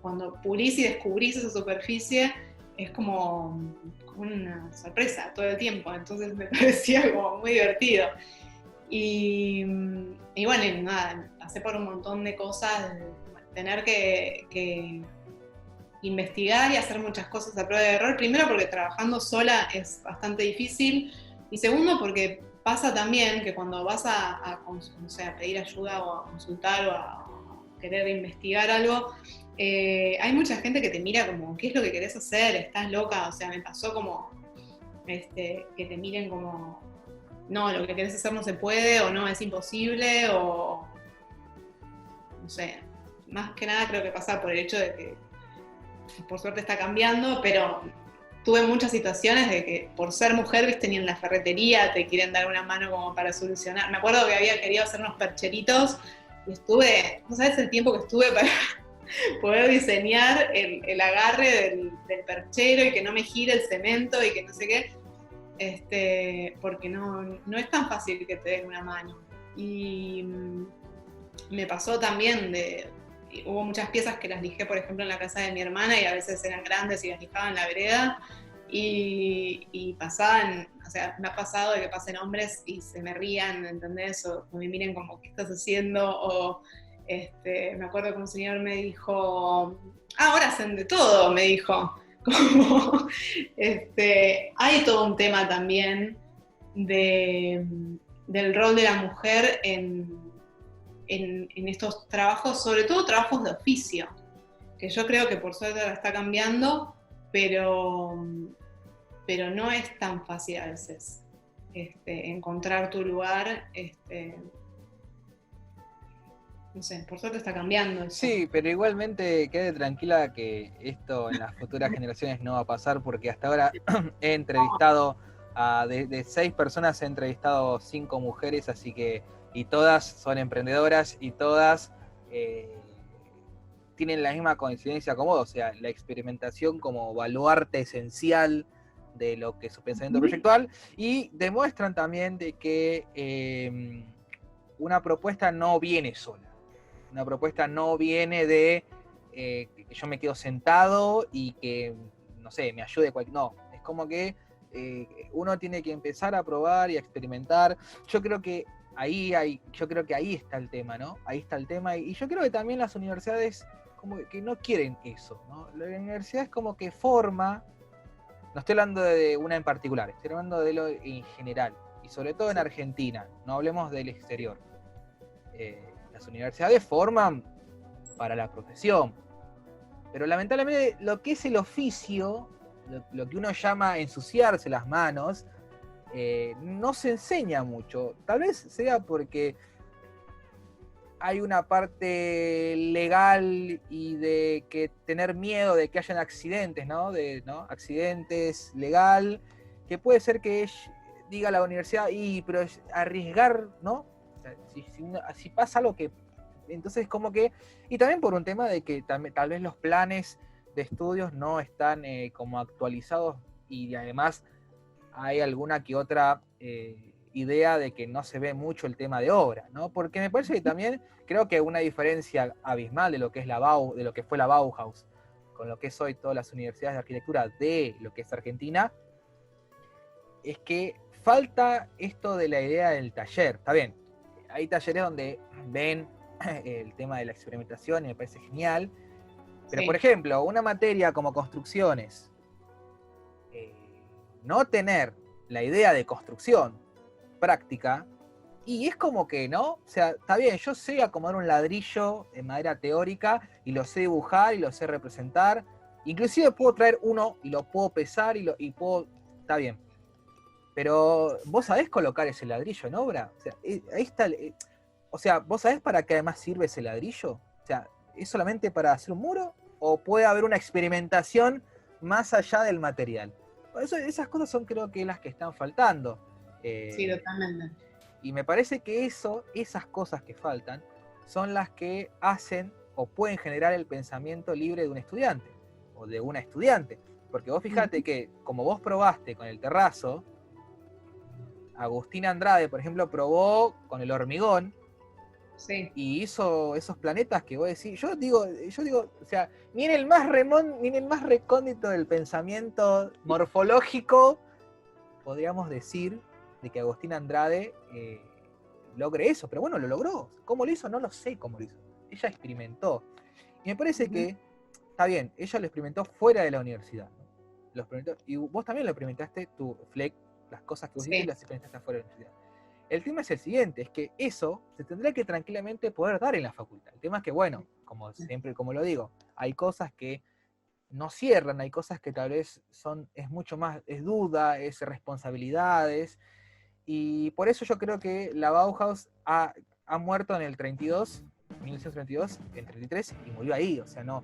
cuando pulís y descubrís esa superficie es como una sorpresa todo el tiempo, entonces me parecía como muy divertido. Y bueno, y nada, pasé por un montón de cosas, tener que investigar y hacer muchas cosas a prueba de error, primero porque trabajando sola es bastante difícil, y segundo porque pasa también que cuando vas a pedir ayuda o a consultar o a querer investigar algo, hay mucha gente que te mira como, ¿qué es lo que querés hacer? ¿Estás loca? O sea, me pasó como que te miren como, no, lo que querés hacer no se puede, o no, es imposible, o no sé, más que nada creo que pasa por el hecho de que por suerte está cambiando, pero tuve muchas situaciones de que por ser mujer, viste, ni en la ferretería te quieren dar una mano como para solucionar. Me acuerdo que había querido hacer unos percheritos y no sabes el tiempo que estuve para poder diseñar el agarre del perchero y que no me gire el cemento y que no sé qué, porque no es tan fácil que te den una mano. Y me pasó también hubo muchas piezas que las lijé, por ejemplo, en la casa de mi hermana y a veces eran grandes y las lijaba en la vereda. Y pasaban, o sea, me ha pasado de que pasen hombres y se me rían, ¿entendés? O me miren como, ¿qué estás haciendo? O me acuerdo que un señor me dijo, ahora hacen de todo, me dijo. Como, hay todo un tema también del rol de la mujer en estos trabajos, sobre todo trabajos de oficio, que yo creo que por suerte ahora está cambiando, pero no es tan fácil a veces encontrar tu lugar. No sé, por suerte está cambiando eso. Sí, pero igualmente quede tranquila que esto en las futuras generaciones no va a pasar, porque hasta ahora he entrevistado de 6 personas, he entrevistado 5 mujeres, así que, y todas son emprendedoras y todas tienen la misma coincidencia como vos, o sea, la experimentación como baluarte esencial de lo que es su pensamiento proyectual, y demuestran también de que una propuesta no viene sola. Una propuesta no viene de que yo me quedo sentado y que, no sé, me ayude cualquier... No, es como que uno tiene que empezar a probar y a experimentar. Yo creo que ahí está el tema, ¿no? Ahí está el tema. Y yo creo que también las universidades como que no quieren eso, ¿no? La universidad es como que forma, no estoy hablando de una en particular, estoy hablando de lo en general, y sobre todo en Argentina, no hablemos del exterior. Las universidades forman para la profesión, pero lamentablemente lo que es el oficio, lo que uno llama ensuciarse las manos, no se enseña mucho. Tal vez sea porque hay una parte legal y de que tener miedo de que hayan accidentes, ¿no? Accidentes legal, que puede ser que diga la universidad, pero es arriesgar, ¿no? Si pasa algo que... Entonces como que... Y también por un tema de que tal vez los planes de estudios no están como actualizados, y además hay alguna que otra idea de que no se ve mucho el tema de obra, ¿no? Porque me parece que también creo que una diferencia abismal de lo que es de lo que fue la Bauhaus con lo que es hoy todas las universidades de arquitectura de lo que es Argentina, es que falta esto de la idea del taller. Está bien, hay talleres donde ven el tema de la experimentación y me parece genial, pero sí. Por ejemplo, una materia como construcciones, no tener la idea de construcción práctica, y es como que, ¿no? O sea, está bien, yo sé acomodar un ladrillo en madera teórica y lo sé dibujar y lo sé representar, inclusive puedo traer uno y lo puedo pesar y puedo... Está bien, pero ¿vos sabés colocar ese ladrillo en obra? O sea, ahí está... O sea, ¿vos sabés para qué además sirve ese ladrillo? O sea, ¿es solamente para hacer un muro? ¿O puede haber una experimentación más allá del material? Esas cosas son, creo que, las que están faltando. Sí, totalmente. Y me parece que esas cosas que faltan son las que hacen o pueden generar el pensamiento libre de un estudiante o de una estudiante. Porque vos fijate que, como vos probaste con el terrazo, Agustín Andrade, por ejemplo, probó con el hormigón. Sí. Y hizo esos planetas que vos decís. Yo digo, o sea, ni en el más recóndito del pensamiento morfológico podríamos decir de que Agustín Andrade logre eso, pero bueno, lo logró. ¿Cómo lo hizo? No lo sé cómo lo hizo. Ella experimentó. Y me parece que, está bien, ella lo experimentó fuera de la universidad, ¿no? Lo experimentó, y vos también lo experimentaste, tu Fleck, las cosas que vos hiciste las experimentaste fuera de la universidad. El tema es el siguiente, es que eso se tendría que tranquilamente poder dar en la facultad. El tema es que, bueno, como siempre, como lo digo, hay cosas que no cierran, hay cosas que tal vez es mucho más, es duda, es responsabilidades, y por eso yo creo que la Bauhaus ha muerto en el 32, 1932, en 33, y murió ahí. O sea, no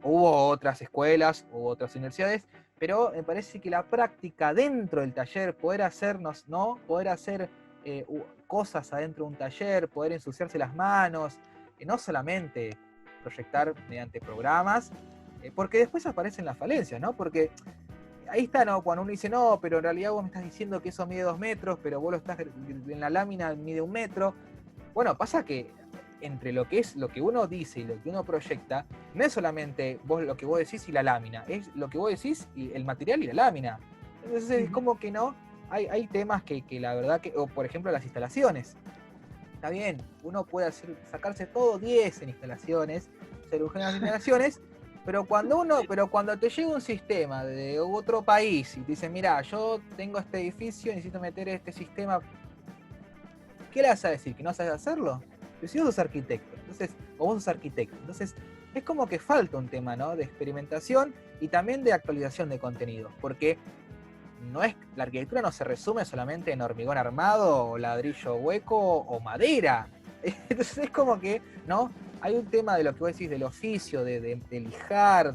hubo otras escuelas, hubo otras universidades, pero me parece que la práctica dentro del taller, poder hacer cosas adentro de un taller, poder ensuciarse las manos, no solamente proyectar mediante programas, porque después aparecen las falencias, ¿no? Porque ahí está, ¿no? Cuando uno dice, no, pero en realidad vos me estás diciendo que eso mide 2 metros, pero vos lo estás en la lámina, mide 1 metro. Bueno, pasa que entre lo que es lo que uno dice y lo que uno proyecta, no es solamente lo que vos decís y la lámina, es lo que vos decís y el material y la lámina. Entonces es como que no, hay temas que la verdad que, o por ejemplo las instalaciones. Está bien, uno puede sacarse todo 10 en instalaciones, ser un genio de instalaciones, pero cuando te llega un sistema de otro país y te dicen, mira, yo tengo este edificio, necesito meter este sistema, ¿qué le vas a decir? ¿Que no sabes hacerlo? Pero si vos sos arquitecto, o vos sos arquitecto, entonces es como que falta un tema, ¿no? De experimentación y también de actualización de contenidos, porque la arquitectura no se resume solamente en hormigón armado, o ladrillo hueco, o madera. Entonces es como que, ¿no? Hay un tema de lo que vos decís, del oficio, de lijar,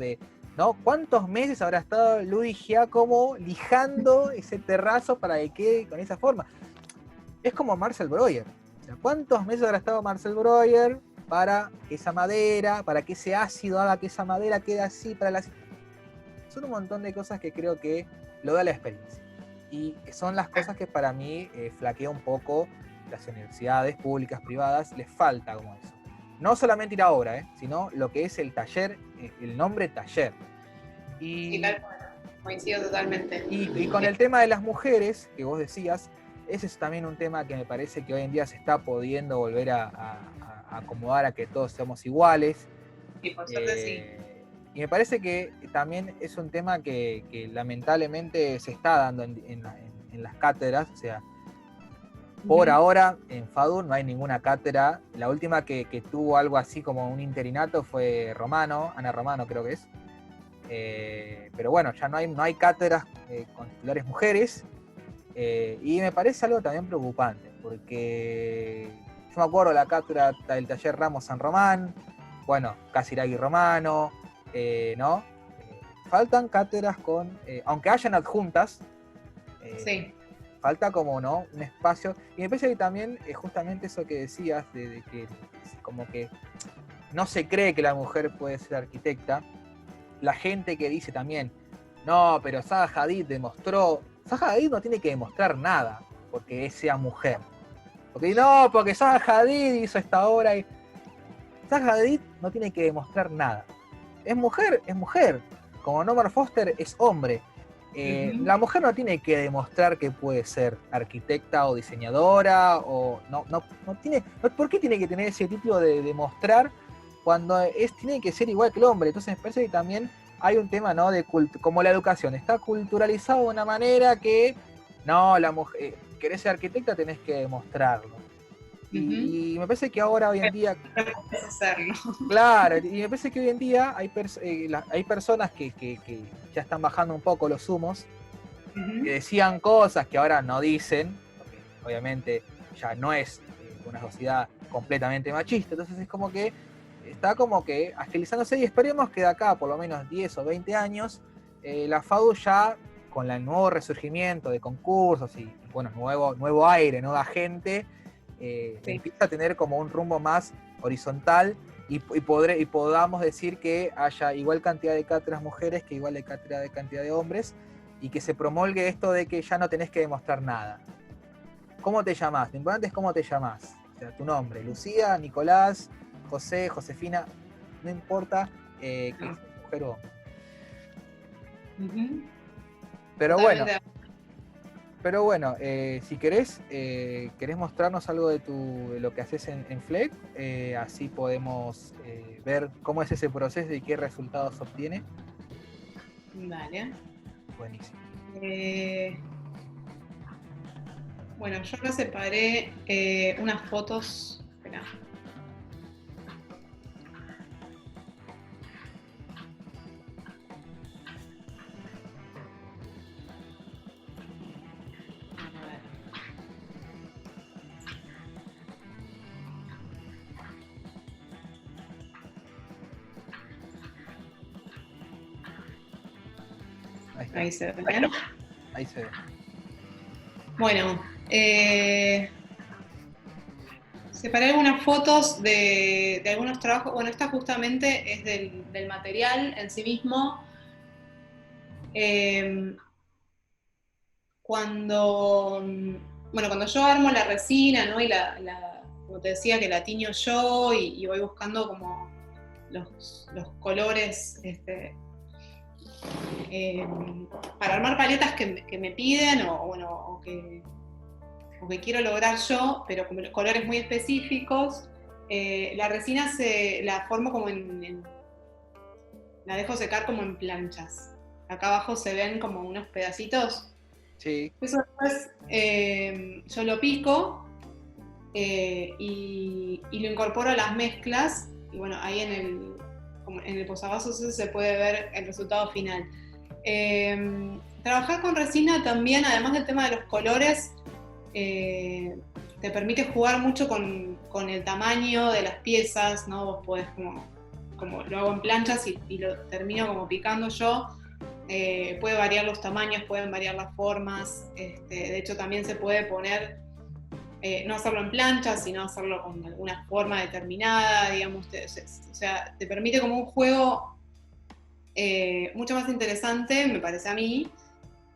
¿no? ¿Cuántos meses habrá estado Luis Giacomo lijando ese terrazo para que quede con esa forma? Es como Marcel Breuer. O sea, ¿cuántos meses habrá estado Marcel Breuer para que esa madera, para que ese ácido haga que esa madera quede así, son un montón de cosas que creo que lo da la experiencia. Y son las cosas que para mí flaquea un poco las universidades públicas, privadas, les falta como eso. No solamente ir a obra, sino lo que es el taller, el nombre taller. Sí, tal cual. Coincido totalmente. Y con el tema de las mujeres, que vos decías, ese es también un tema que me parece que hoy en día se está pudiendo volver a acomodar a que todos seamos iguales. Y por suerte sí. Y me parece que también es un tema que lamentablemente se está dando en las cátedras. O sea, por ahora en FADU no hay ninguna cátedra. La última que tuvo algo así como un interinato fue Ana Romano creo que es. Pero bueno, ya no hay cátedras con titulares mujeres. Y me parece algo también preocupante, porque yo me acuerdo de la cátedra del taller Ramos San Román, bueno, Casiraghi Romano, ¿no? Faltan cátedras aunque hayan adjuntas, sí. falta como, ¿no? Un espacio. Y me parece que también justamente eso que decías, de que como que no se cree que la mujer puede ser arquitecta. La gente que dice también, no, pero Zaha Hadid demostró. Zaha Hadid no tiene que demostrar nada porque sea mujer. Porque Zaha Hadid hizo esta obra y. Zaha Hadid no tiene que demostrar nada. Es mujer, es mujer. Como Norman Foster es hombre. La mujer no tiene que demostrar que puede ser arquitecta o diseñadora o no tiene. ¿Por qué tiene que tener ese título de demostrar cuando tiene que ser igual que el hombre? Entonces me parece que también hay un tema, ¿no? Como la educación está culturalizado de una manera que no, la mujer, querés ser arquitecta tenés que demostrarlo. Y me parece que ahora hoy en día hacerlo. Claro, y me parece que hoy en día hay personas que ya están bajando un poco los humos, que decían cosas que ahora no dicen, porque obviamente ya no es una sociedad completamente machista, entonces es como que está como que agilizándose y esperemos que de acá por lo menos 10 o 20 años la FADU ya con el nuevo resurgimiento de concursos y bueno, nuevo aire, nueva gente, empieza a tener como un rumbo más horizontal y podamos decir que haya igual cantidad de cátedras mujeres que igual de cantidad de hombres y que se promulgue esto de que ya no tenés que demostrar nada. ¿Cómo te llamás? Lo importante es cómo te llamás. O sea, tu nombre, Lucía, Nicolás, José, Josefina, no importa que seas mujer o hombre. Pero bueno, si querés mostrarnos algo de lo que haces en FLEC, así podemos ver cómo es ese proceso y qué resultados obtiene. Vale. Buenísimo. Bueno, yo acá separé unas fotos. Espera. Ahí se ve. Ahí se ve. Bueno, separé algunas fotos de algunos trabajos. Bueno, esta justamente es del material en sí mismo. Cuando yo armo la resina, ¿no? Y como te decía, que la tiño yo y voy buscando como los colores para armar paletas que me piden o que quiero lograr yo, pero con colores muy específicos. La resina la formo como la dejo secar como en planchas. Acá abajo se ven como unos pedacitos. Sí. Eso después yo lo pico y lo incorporo a las mezclas. Y bueno, ahí en el posavasos se puede ver el resultado final. Trabajar con resina también, además del tema de los colores, te permite jugar mucho con el tamaño de las piezas, ¿no? Vos podés como lo hago en planchas y lo termino como picando yo. Puede variar los tamaños, pueden variar las formas. De hecho, también se puede poner, no hacerlo en planchas, sino hacerlo con alguna forma determinada, digamos. O sea, te permite como un juego mucho más interesante, me parece a mí,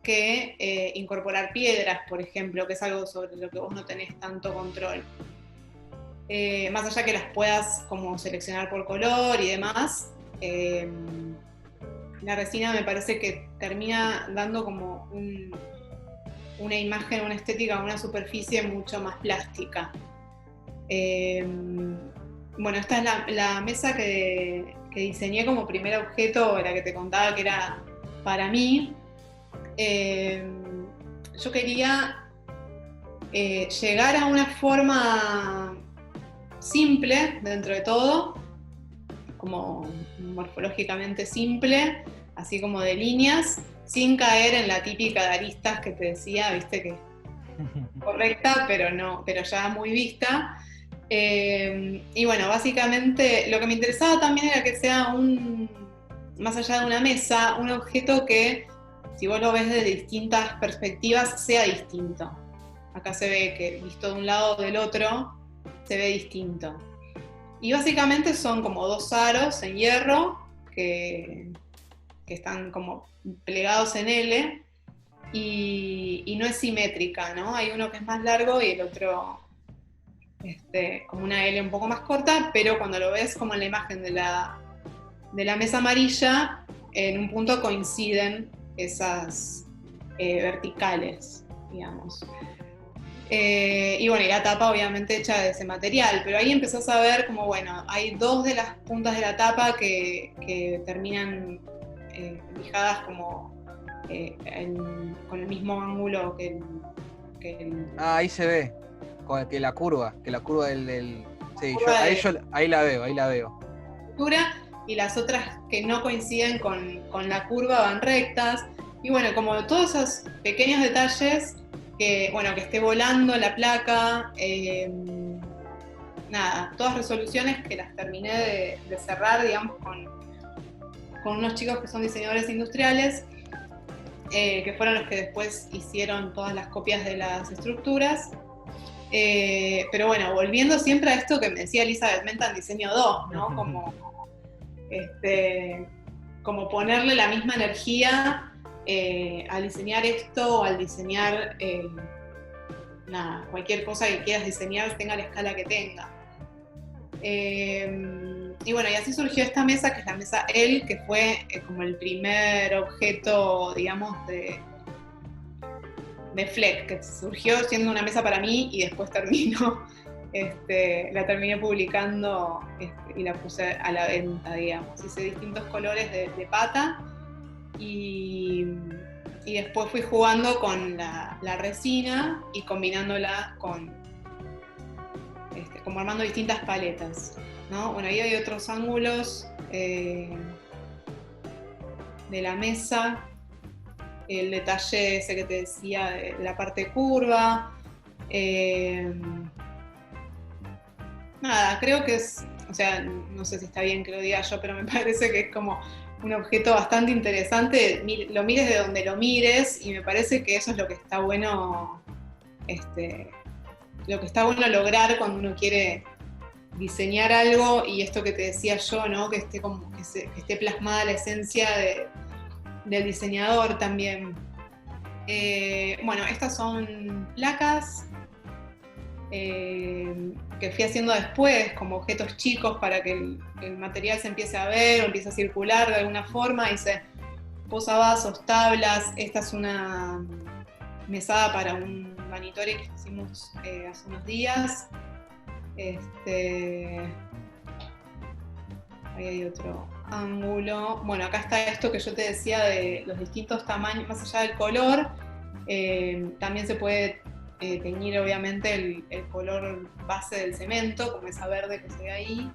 que incorporar piedras, por ejemplo, que es algo sobre lo que vos no tenés tanto control. Más allá que las puedas como seleccionar por color y demás, la resina me parece que termina dando como una imagen, una estética, una superficie mucho más plástica. Bueno, esta es la mesa que diseñé como primer objeto, la que te contaba que era para mí. Yo quería llegar a una forma simple dentro de todo, como morfológicamente simple, así como de líneas, sin caer en la típica de aristas que te decía, viste que correcta, pero ya muy vista. Y bueno, básicamente lo que me interesaba también era que sea más allá de una mesa, un objeto que, si vos lo ves desde distintas perspectivas, sea distinto. Acá se ve que visto de un lado o del otro, se ve distinto. Y básicamente son como dos aros en hierro que están como plegados en L y no es simétrica, ¿no? Hay uno que es más largo y el otro como una L un poco más corta, pero cuando lo ves como en la imagen de la mesa amarilla, en un punto coinciden esas verticales, digamos. Y bueno, y la tapa obviamente hecha de ese material, pero ahí empezás a ver como, bueno, hay dos de las puntas de la tapa que terminan lijadas como con el mismo ángulo que el Ahí se ve, que la curva del... Sí, ahí la veo. Y las otras que no coinciden con la curva van rectas. Y bueno, como todos esos pequeños detalles, que esté volando la placa, nada, todas resoluciones que las terminé de cerrar, digamos, con unos chicos que son diseñadores industriales, que fueron los que después hicieron todas las copias de las estructuras. Pero bueno, volviendo siempre a esto que me decía Elizabeth Menta en Diseño 2, ¿no? Como ponerle la misma energía al diseñar esto o al diseñar cualquier cosa que quieras diseñar, tenga la escala que tenga. Y bueno, y así surgió esta mesa, que es la mesa L, que fue como el primer objeto, digamos, de Fleck, que surgió siendo una mesa para mí y después terminó, la terminé publicando y la puse a la venta, digamos. Hice distintos colores de pata y después fui jugando con la resina y combinándola como armando distintas paletas, ¿no? Bueno, ahí hay otros ángulos de la mesa, el detalle ese que te decía de la parte curva. Nada, creo que es, o sea, no sé si está bien que lo diga yo, pero me parece que es como un objeto bastante interesante, lo mires de donde lo mires, y me parece que eso es lo que está bueno, lograr cuando uno quiere diseñar algo, y esto que te decía yo, ¿no? Que esté plasmada la esencia del diseñador también. Bueno, estas son placas que fui haciendo después, como objetos chicos para que el material se empiece a ver o empiece a circular de alguna forma. Hice posavasos, tablas. Esta es una mesada para un vanitorio que hicimos hace unos días. Ahí hay otro ángulo. Bueno, acá está esto que yo te decía de los distintos tamaños, más allá del color. También se puede teñir obviamente el color base del cemento, como esa verde que se ve ahí.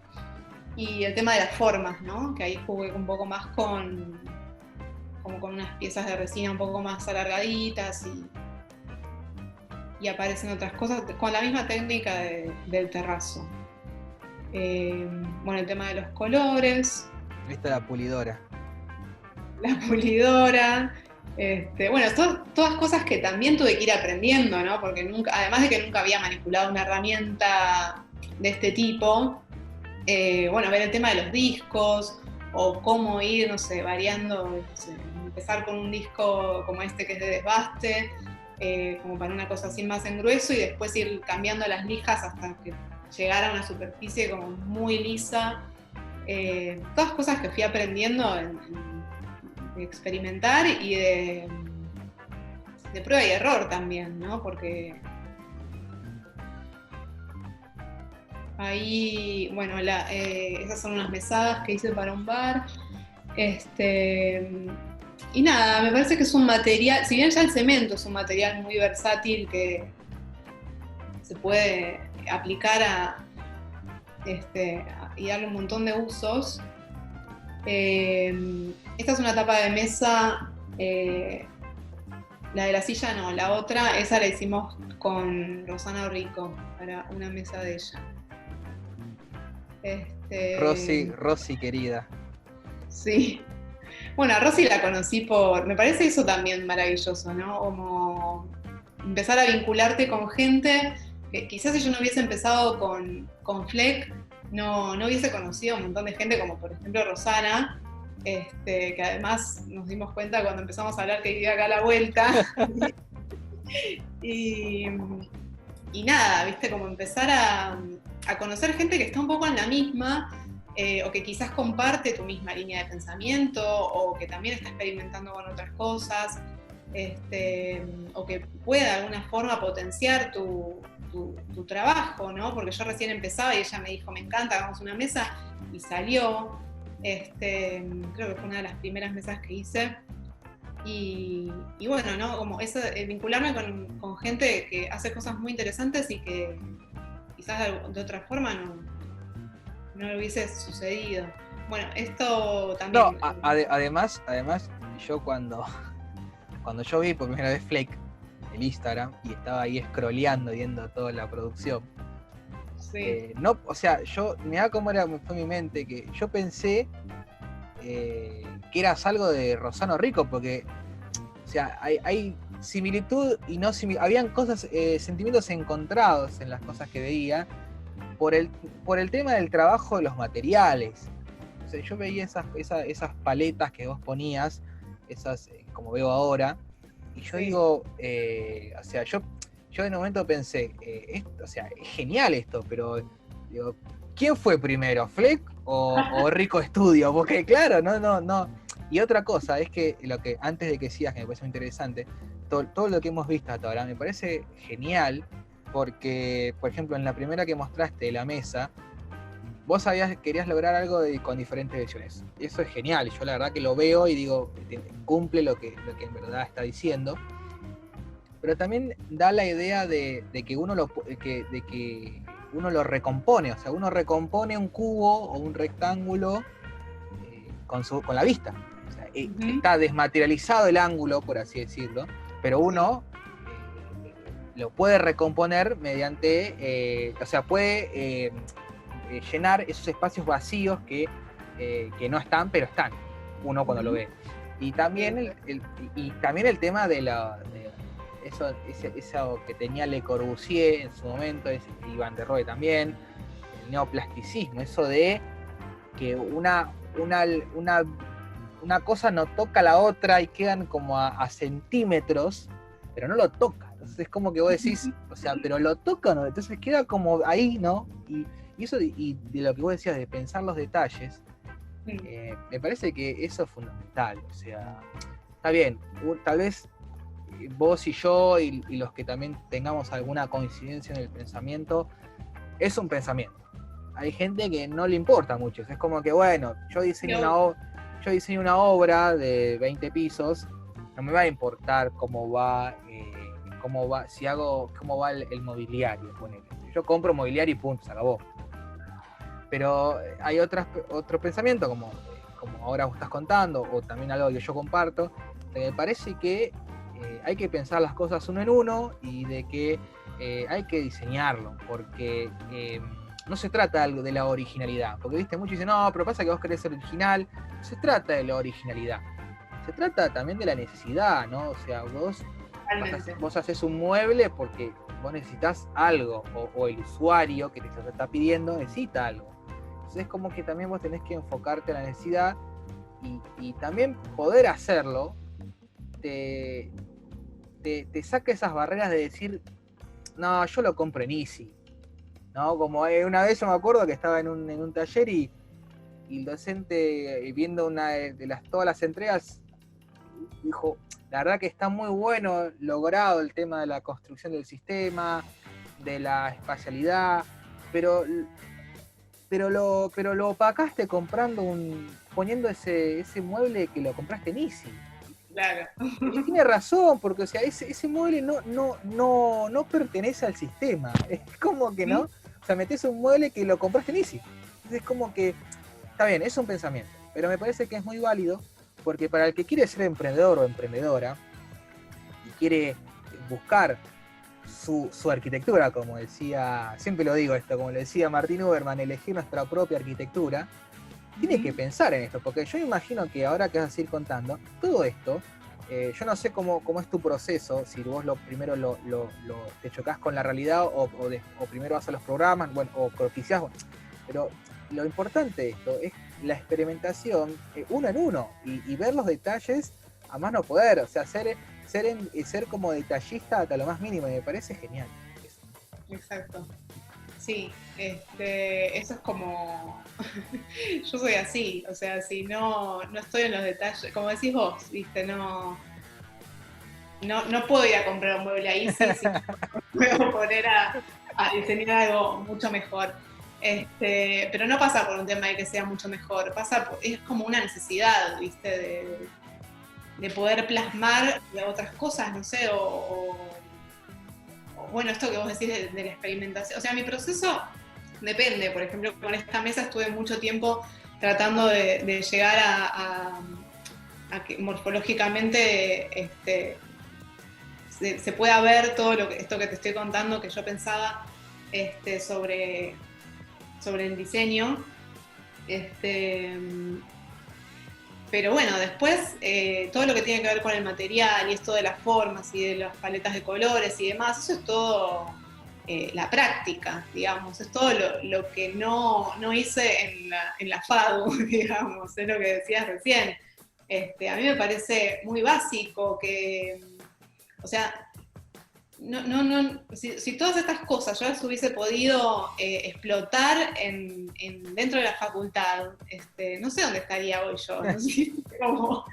Y el tema de las formas, ¿no? Que ahí jugué un poco más como con unas piezas de resina un poco más alargaditas y aparecen otras cosas con la misma técnica del terrazo. Bueno, el tema de los colores. Esta es la pulidora. La pulidora. Bueno, todas cosas que también tuve que ir aprendiendo, ¿no? Porque nunca, además de que nunca había manipulado una herramienta de este tipo, bueno, ver el tema de los discos o cómo ir, no sé, variando, no sé, empezar con un disco como este que es de desbaste, como para una cosa así más en grueso y después ir cambiando las lijas hasta que llegara a una superficie como muy lisa. Todas cosas que fui aprendiendo de experimentar y de prueba y error también, ¿no? Porque ahí, bueno, esas son unas mesadas que hice para un bar. Y nada, me parece que es un material, si bien ya el cemento es un material muy versátil que se puede aplicar y darle un montón de usos. Esta es una tapa de mesa, la de la silla no, la otra, esa la hicimos con Rosana Rico para una mesa de ella. Rosy querida. Sí. Bueno, a Rosy la conocí me parece eso también maravilloso, ¿no? Como empezar a vincularte con gente que quizás si yo no hubiese empezado con Fleck, no hubiese conocido a un montón de gente, como por ejemplo Rosana, que además nos dimos cuenta cuando empezamos a hablar que vivía acá a la vuelta. y nada, viste, como empezar a conocer gente que está un poco en la misma, o que quizás comparte tu misma línea de pensamiento, o que también está experimentando con otras cosas, o que pueda de alguna forma potenciar tu trabajo, ¿no? Porque yo recién empezaba y ella me dijo, me encanta, hagamos una mesa, y salió. Creo que fue una de las primeras mesas que hice. Y bueno, ¿no? Como eso, vincularme con gente que hace cosas muy interesantes y que quizás de otra forma no le hubiese sucedido. Bueno, esto también... No, además, yo cuando yo vi por primera vez Fleck, el Instagram, y estaba ahí scrolleando, viendo toda la producción, sí. no, o sea, mirá cómo fue mi mente, que yo pensé que eras algo de Rosana Rico, porque, o sea, hay similitud y no similitud, habían cosas, sentimientos encontrados en las cosas que veía, por el tema del trabajo de los materiales. O sea, yo veía esas paletas que vos ponías, esas como veo ahora, y yo digo, o sea, yo en un momento pensé, o sea, es genial esto, pero digo, ¿quién fue primero, Fleck o Rico Studio? Porque claro, no. Y otra cosa es que lo que antes de que sigas, que me parece muy interesante, todo lo que hemos visto hasta ahora me parece genial. Porque, por ejemplo, en la primera que mostraste, la mesa, vos querías lograr algo con diferentes versiones. Eso es genial, yo la verdad que lo veo y digo, cumple lo que en verdad está diciendo. Pero también da la idea de que uno lo recompone, o sea, uno recompone un cubo o un rectángulo con la vista. O sea, está desmaterializado el ángulo, por así decirlo, pero uno... lo puede recomponer mediante, o sea, puede llenar esos espacios vacíos que no están, pero están, uno cuando lo ve. Y también el tema de eso que tenía Le Corbusier en su momento, y Van der Rohe también, el neoplasticismo, eso de que una cosa no toca la otra y quedan como a centímetros, pero no lo tocan. Entonces es como que vos decís, o sea, pero lo toca o no, entonces queda como ahí, ¿no? Y eso y de lo que vos decías, de pensar los detalles, me parece que eso es fundamental. O sea, está bien, tal vez vos y yo y los que también tengamos alguna coincidencia en el pensamiento, es un pensamiento. Hay gente que no le importa mucho, es como que, bueno, yo diseño una obra de 20 pisos, no me va a importar cómo va, cómo va el mobiliario, ponele. Yo compro mobiliario y punto, se acabó. Pero hay otro pensamiento, como ahora vos estás contando, o también algo que yo comparto, me parece que hay que pensar las cosas uno en uno y de que hay que diseñarlo, porque no se trata de la originalidad, porque viste, muchos dicen, no, pero pasa que vos querés ser original, no se trata de la originalidad, se trata también de la necesidad, ¿no? O sea, vos haces un mueble porque vos necesitas algo, o el usuario que te está pidiendo necesita algo. Entonces es como que también vos tenés que enfocarte en la necesidad y también poder hacerlo te saca esas barreras de decir, no, yo lo compro en Easy, ¿no? Como una vez yo me acuerdo que estaba en un taller y el docente, viendo todas las entregas, dijo, la verdad que está muy bueno logrado el tema de la construcción del sistema, de la espacialidad, pero lo opacaste poniendo ese mueble que lo compraste en Easy. Claro. Y tiene razón, porque o sea, ese mueble no pertenece al sistema. Es como que no. O sea, metés un mueble que lo compraste en Easy. Entonces es como que, está bien, es un pensamiento, pero me parece que es muy válido, porque para el que quiere ser emprendedor o emprendedora y quiere buscar su arquitectura, como decía, siempre lo digo esto, como le decía Martín Uberman, elegir nuestra propia arquitectura, tiene que pensar en esto, porque yo imagino que ahora que vas a ir contando, todo esto, yo no sé cómo es tu proceso, si vos primero te chocás con la realidad o primero vas a los programas, bueno, o propiciás, pero lo importante de esto es la experimentación uno en uno y ver los detalles a más no poder, o sea, ser como detallista hasta lo más mínimo, y me parece genial eso. Exacto. Sí, eso es como, yo soy así, o sea, si no estoy en los detalles, como decís vos, viste, no puedo ir a comprar un mueble ahí, sí, puedo poner a diseñar algo mucho mejor. Pero no pasa por un tema de que sea mucho mejor, es como una necesidad, viste, de poder plasmar otras cosas, no sé, bueno, esto que vos decís de la experimentación. O sea, mi proceso depende. Por ejemplo, con esta mesa estuve mucho tiempo tratando de llegar a que morfológicamente se pueda ver todo esto que te estoy contando, que yo pensaba sobre el diseño. Pero bueno, después todo lo que tiene que ver con el material y esto de las formas y de las paletas de colores y demás, eso es todo la práctica, digamos, es todo lo que no hice en la FADU, digamos, es lo que decías recién. A mí me parece muy básico que, o sea, si todas estas cosas yo las hubiese podido explotar dentro de la facultad, no sé dónde estaría hoy yo, ¿no? Como,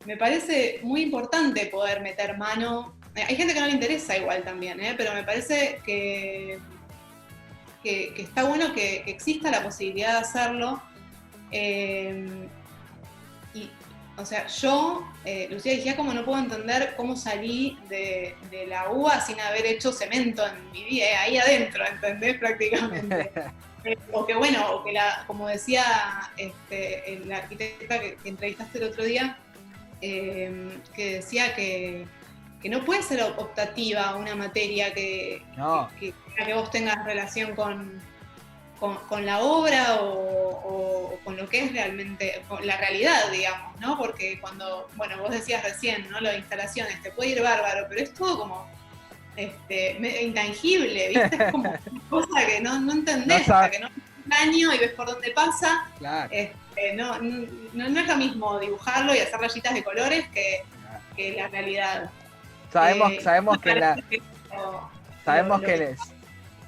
me parece muy importante poder meter mano. Hay gente que no le interesa igual también, pero me parece que está bueno que exista la posibilidad de hacerlo. O sea, yo, Lucía, decía como no puedo entender cómo salí de la UBA sin haber hecho cemento en mi vida, ahí adentro, ¿entendés? Prácticamente. O que bueno, como decía la arquitecta que entrevistaste el otro día, que decía que no puede ser optativa una materia que vos tengas relación con la obra o con lo que es realmente, con la realidad, digamos, ¿no? Porque cuando, bueno, vos decías recién, ¿no? Lo de instalaciones, te puede ir bárbaro, pero es todo como intangible, ¿viste? Es como una cosa que no entendés hasta que no es un año y ves por dónde pasa. Claro. No es lo mismo dibujarlo y hacer rayitas de colores que la realidad. Sabemos que en la, sabemos lo que que-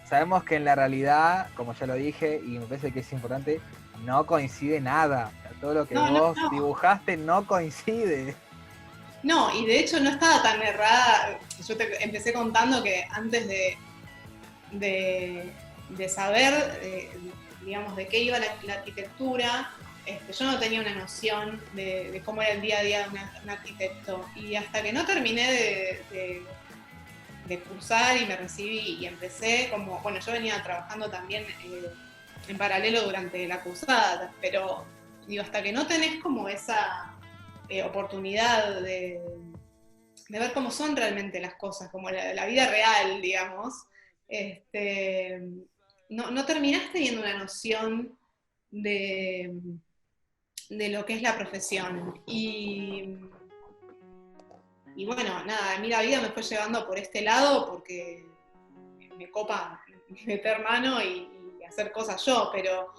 sabemos que en la realidad, como ya lo dije, y me parece que es importante, no coincide nada. O sea, todo lo que No, no, vos no. dibujaste no coincide. No, y de hecho no estaba tan errada. Yo te empecé contando que antes de saber, digamos, de qué iba la arquitectura, yo no tenía una noción de cómo era el día a día de un arquitecto. Y hasta que no terminé de cursar y me recibí y empecé como, bueno, yo venía trabajando también en paralelo durante la cursada, pero digo, hasta que no tenés como esa oportunidad ver cómo son realmente las cosas, como la vida real, digamos, no terminás teniendo una noción de, de lo que es la profesión. Y bueno, nada, a mí la vida me fue llevando por este lado porque me copa meter mano y hacer cosas yo, pero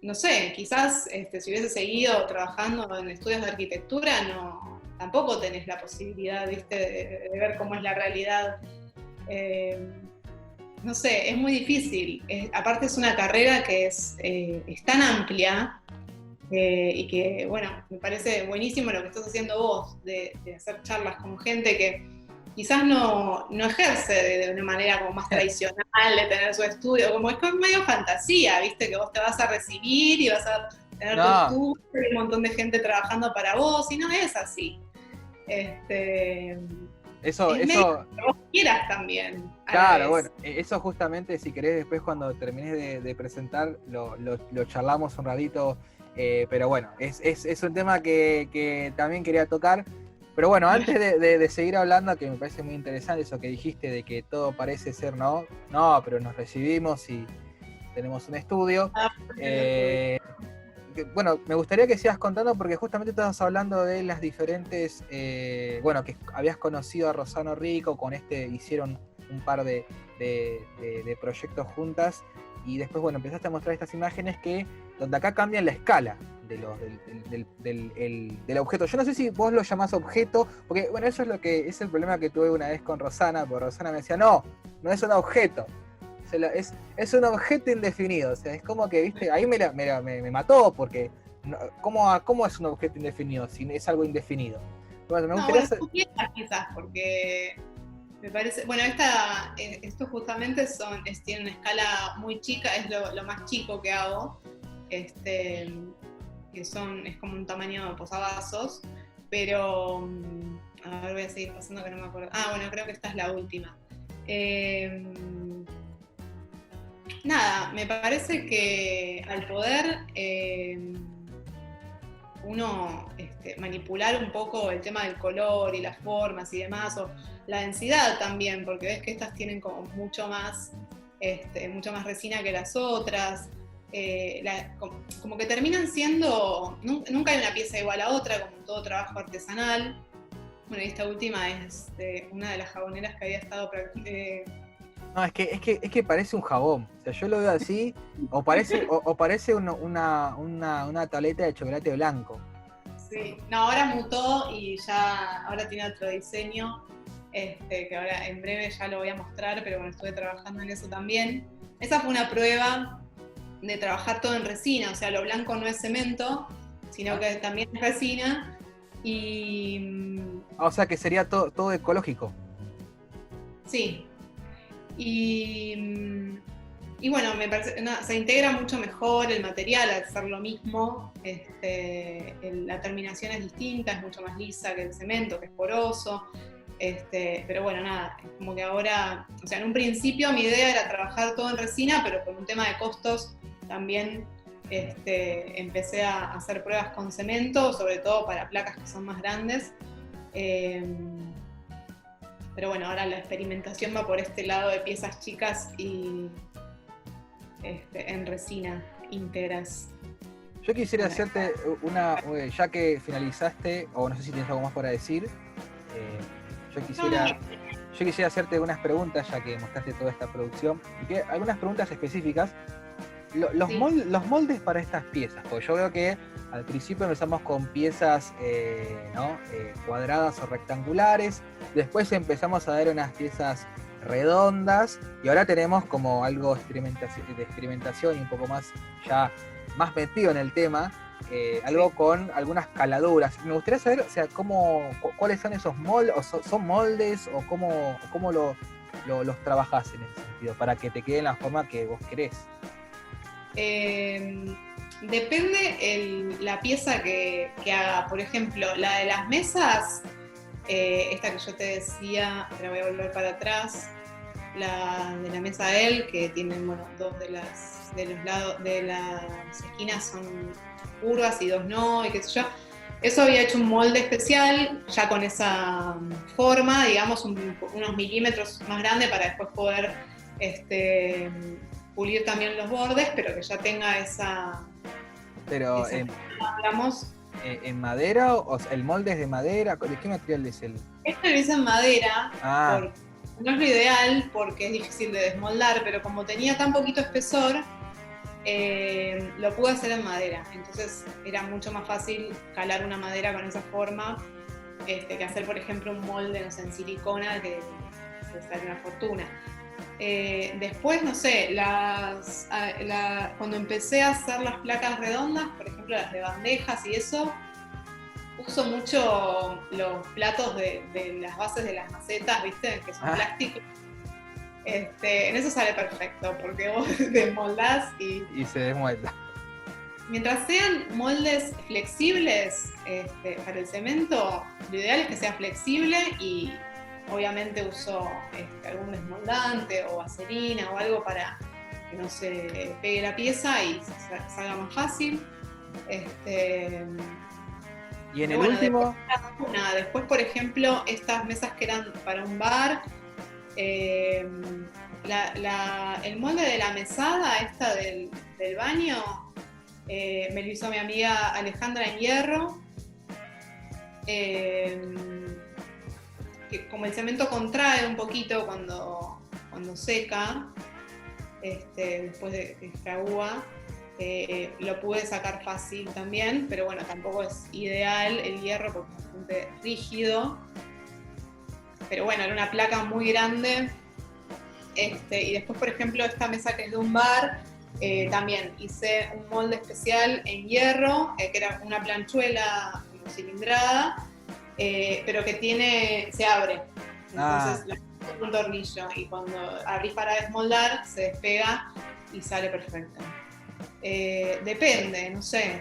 no sé, quizás si hubiese seguido trabajando en estudios de arquitectura, tampoco tenés la posibilidad, ¿viste? De ver cómo es la realidad. Eh, no sé, es muy difícil. Aparte es una carrera que es tan amplia y que, bueno, me parece buenísimo lo que estás haciendo vos, de hacer charlas con gente que quizás no ejerce de una manera como más tradicional de tener su estudio, como es medio fantasía, viste, que vos te vas a recibir y vas a tener tu No, estudio y un montón de gente trabajando para vos, y no es así. Este, eso, es medio eso, que vos quieras también, a la claro, vez. bueno, eso justamente, si querés, después cuando termines de presentar, lo charlamos un ratito, pero bueno, es un tema que también quería tocar. Pero bueno, antes de seguir hablando, que me parece muy interesante eso que dijiste de que todo parece ser no, pero nos recibimos y tenemos un estudio. Bueno, me gustaría que sigas contando porque justamente estabas hablando de las diferentes, bueno, que habías conocido a Rosano Rico, hicieron un par de proyectos juntas y después, bueno, empezaste a mostrar estas imágenes donde acá cambian la escala del objeto. Yo no sé si vos lo llamás objeto, porque bueno, eso es el problema que tuve una vez con Rosana, porque Rosana me decía, no es un objeto. Es un objeto indefinido, o sea, es como que, viste, ahí me mató, porque ¿cómo es un objeto indefinido si es algo indefinido? Bueno, me No, gustaría bueno, saber. tú piensas quizás, porque me parece, bueno, esto justamente tiene una escala muy chica, es lo más chico que hago, este, es como un tamaño de posavasos, pero, a ver, voy a seguir pasando que no me acuerdo. Ah, bueno, creo que esta es la última. Eh, Nada, me parece que al poder uno manipular un poco el tema del color y las formas y demás, o la densidad también, porque ves que estas tienen como mucho más resina que las otras, como que terminan siendo, nunca hay una pieza igual a otra, como todo trabajo artesanal. Bueno, y esta última es de una de las jaboneras que había estado No, es que parece un jabón. O sea, yo lo veo así, o parece una tableta de chocolate blanco. Sí, no, ahora mutó y ahora tiene otro diseño, que ahora en breve ya lo voy a mostrar, pero bueno, estuve trabajando en eso también. Esa fue una prueba de trabajar todo en resina, o sea, lo blanco no es cemento, sino que también es resina. Y O sea, que sería todo ecológico. sí, y, y bueno, me parece, se integra mucho mejor el material al ser lo mismo. La terminación es distinta, es mucho más lisa que el cemento, que es poroso. Pero bueno, nada, es como que ahora, o sea, en un principio mi idea era trabajar todo en resina, pero por un tema de costos también empecé a hacer pruebas con cemento, sobre todo para placas que son más grandes. Pero bueno, ahora la experimentación va por este lado de piezas chicas y en resina íntegras. Yo quisiera hacerte ya que finalizaste, o no sé si tienes algo más para decir, yo quisiera hacerte unas preguntas, ya que mostraste toda esta producción, y algunas preguntas específicas. Sí. Los moldes para estas piezas, porque yo veo que al principio empezamos con piezas ¿no? Cuadradas o rectangulares, después empezamos a ver unas piezas redondas y ahora tenemos como algo de experimentación y un poco más ya más metido en el tema, algo con algunas caladuras. Me gustaría saber, o sea, cuáles son esos moldes, o son moldes, o cómo los trabajás en ese sentido, para que te quede en la forma que vos querés. Depende la pieza que haga. Por ejemplo, la de las mesas, esta que yo te decía, la voy a volver para atrás, la de la mesa L, que tienen, bueno, dos de los lados de las esquinas son curvas y dos no, y qué sé yo. Eso había hecho un molde especial, ya con esa forma, digamos, unos milímetros más grande para después poder pulir también los bordes, pero que ya tenga Pero digamos. ¿en madera? O sea, ¿el molde es de madera? ¿De qué material es el...? Esto lo hice en madera, Ah, no es lo ideal porque es difícil de desmoldar, pero como tenía tan poquito espesor, lo pude hacer en madera. Entonces era mucho más fácil calar una madera con esa forma que hacer, por ejemplo, un molde, no sé, en silicona, que se sale una fortuna. Después, no sé, cuando empecé a hacer las placas redondas, por ejemplo las de bandejas y eso, uso mucho los platos de las bases de las macetas, ¿viste? Que son plásticos. En eso sale perfecto, porque vos desmoldás y se desmuelda. Mientras sean moldes flexibles para el cemento, lo ideal es que sea flexible y obviamente uso algún desmoldante o vaselina o algo para que no se pegue la pieza y salga más fácil. Y en el último... Después, por ejemplo, estas mesas que eran para un bar, el molde de la mesada, esta del baño, me lo hizo mi amiga Alejandra en hierro. Que como el cemento contrae un poquito cuando seca, después de que fragúa, lo pude sacar fácil también, pero bueno, tampoco es ideal el hierro porque es bastante rígido. Pero bueno, era una placa muy grande. Y después, por ejemplo, esta mesa que es de un bar, también hice un molde especial en hierro, que era una planchuela como cilindrada, pero que se abre. Entonces la es un tornillo y cuando abrís para desmoldar se despega y sale perfecto. Depende, no sé.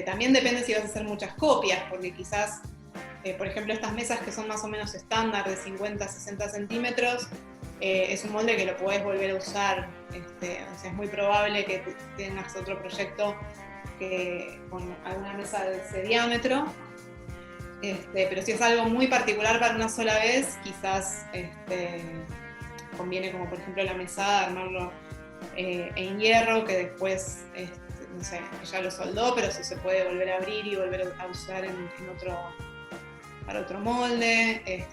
También depende si vas a hacer muchas copias, porque quizás, por ejemplo, estas mesas que son más o menos estándar de 50-60 centímetros, es un molde que lo podés volver a usar. O sea, es muy probable que tengas otro proyecto con alguna mesa de ese diámetro. Pero si es algo muy particular para una sola vez, quizás conviene, como por ejemplo la mesada, armarlo en hierro, que después, no sé, ya lo soldó, pero se puede volver a abrir y volver a usar para otro molde.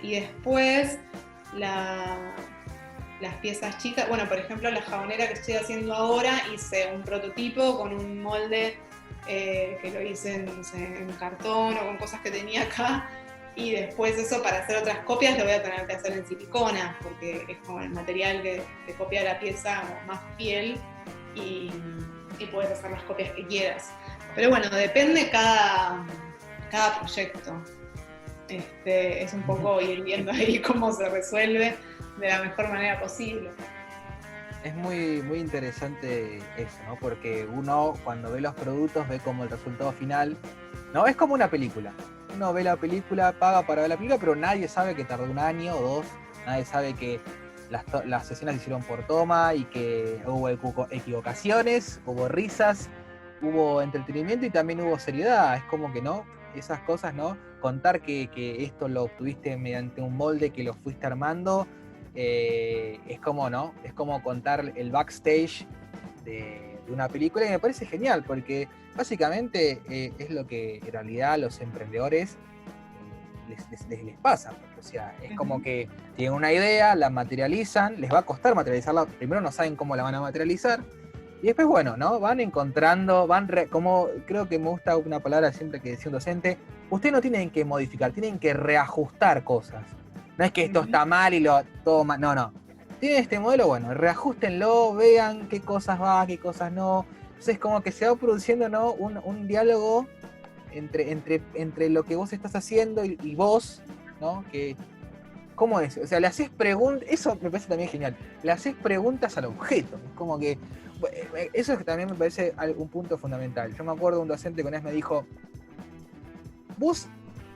Y después las piezas chicas, bueno, por ejemplo la jabonera que estoy haciendo ahora, hice un prototipo con un molde que lo hice no sé, en cartón o con cosas que tenía acá, y después eso para hacer otras copias lo voy a tener que hacer en silicona, porque es como el material que te copia la pieza más fiel y puedes hacer las copias que quieras. Pero bueno, depende cada proyecto. Es un poco ir viendo ahí cómo se resuelve de la mejor manera posible. Es muy, muy interesante eso, ¿no? Porque uno cuando ve los productos ve como el resultado final, ¿no? Es como una película. Uno ve la película, paga para ver la película, pero nadie sabe que tardó 1 año o 2. Nadie sabe que las escenas se hicieron por toma y que hubo equivocaciones, hubo risas, hubo entretenimiento y también hubo seriedad. Es como que, ¿no? Esas cosas, ¿no? Contar que esto lo obtuviste mediante un molde que lo fuiste armando, es como, ¿no? Es como contar el backstage de una película, y me parece genial porque básicamente es lo que en realidad los emprendedores les pasa. Porque, o sea, es como que tienen una idea, la materializan, les va a costar materializarla, primero no saben cómo la van a materializar, y después, bueno, ¿no? Van encontrando, como creo que me gusta una palabra siempre que decía un docente, ustedes no tienen que modificar, tienen que reajustar cosas. No es que esto está mal y todo mal, no. Tienen este modelo, bueno, reajustenlo, vean qué cosas va, qué cosas no. Entonces como que se va produciendo, ¿no? un diálogo entre lo que vos estás haciendo y vos, ¿no? ¿Cómo es? O sea, le haces preguntas, eso me parece también genial, le haces preguntas al objeto, es como que, eso es que también me parece un punto fundamental. Yo me acuerdo de un docente que una vez me dijo, vos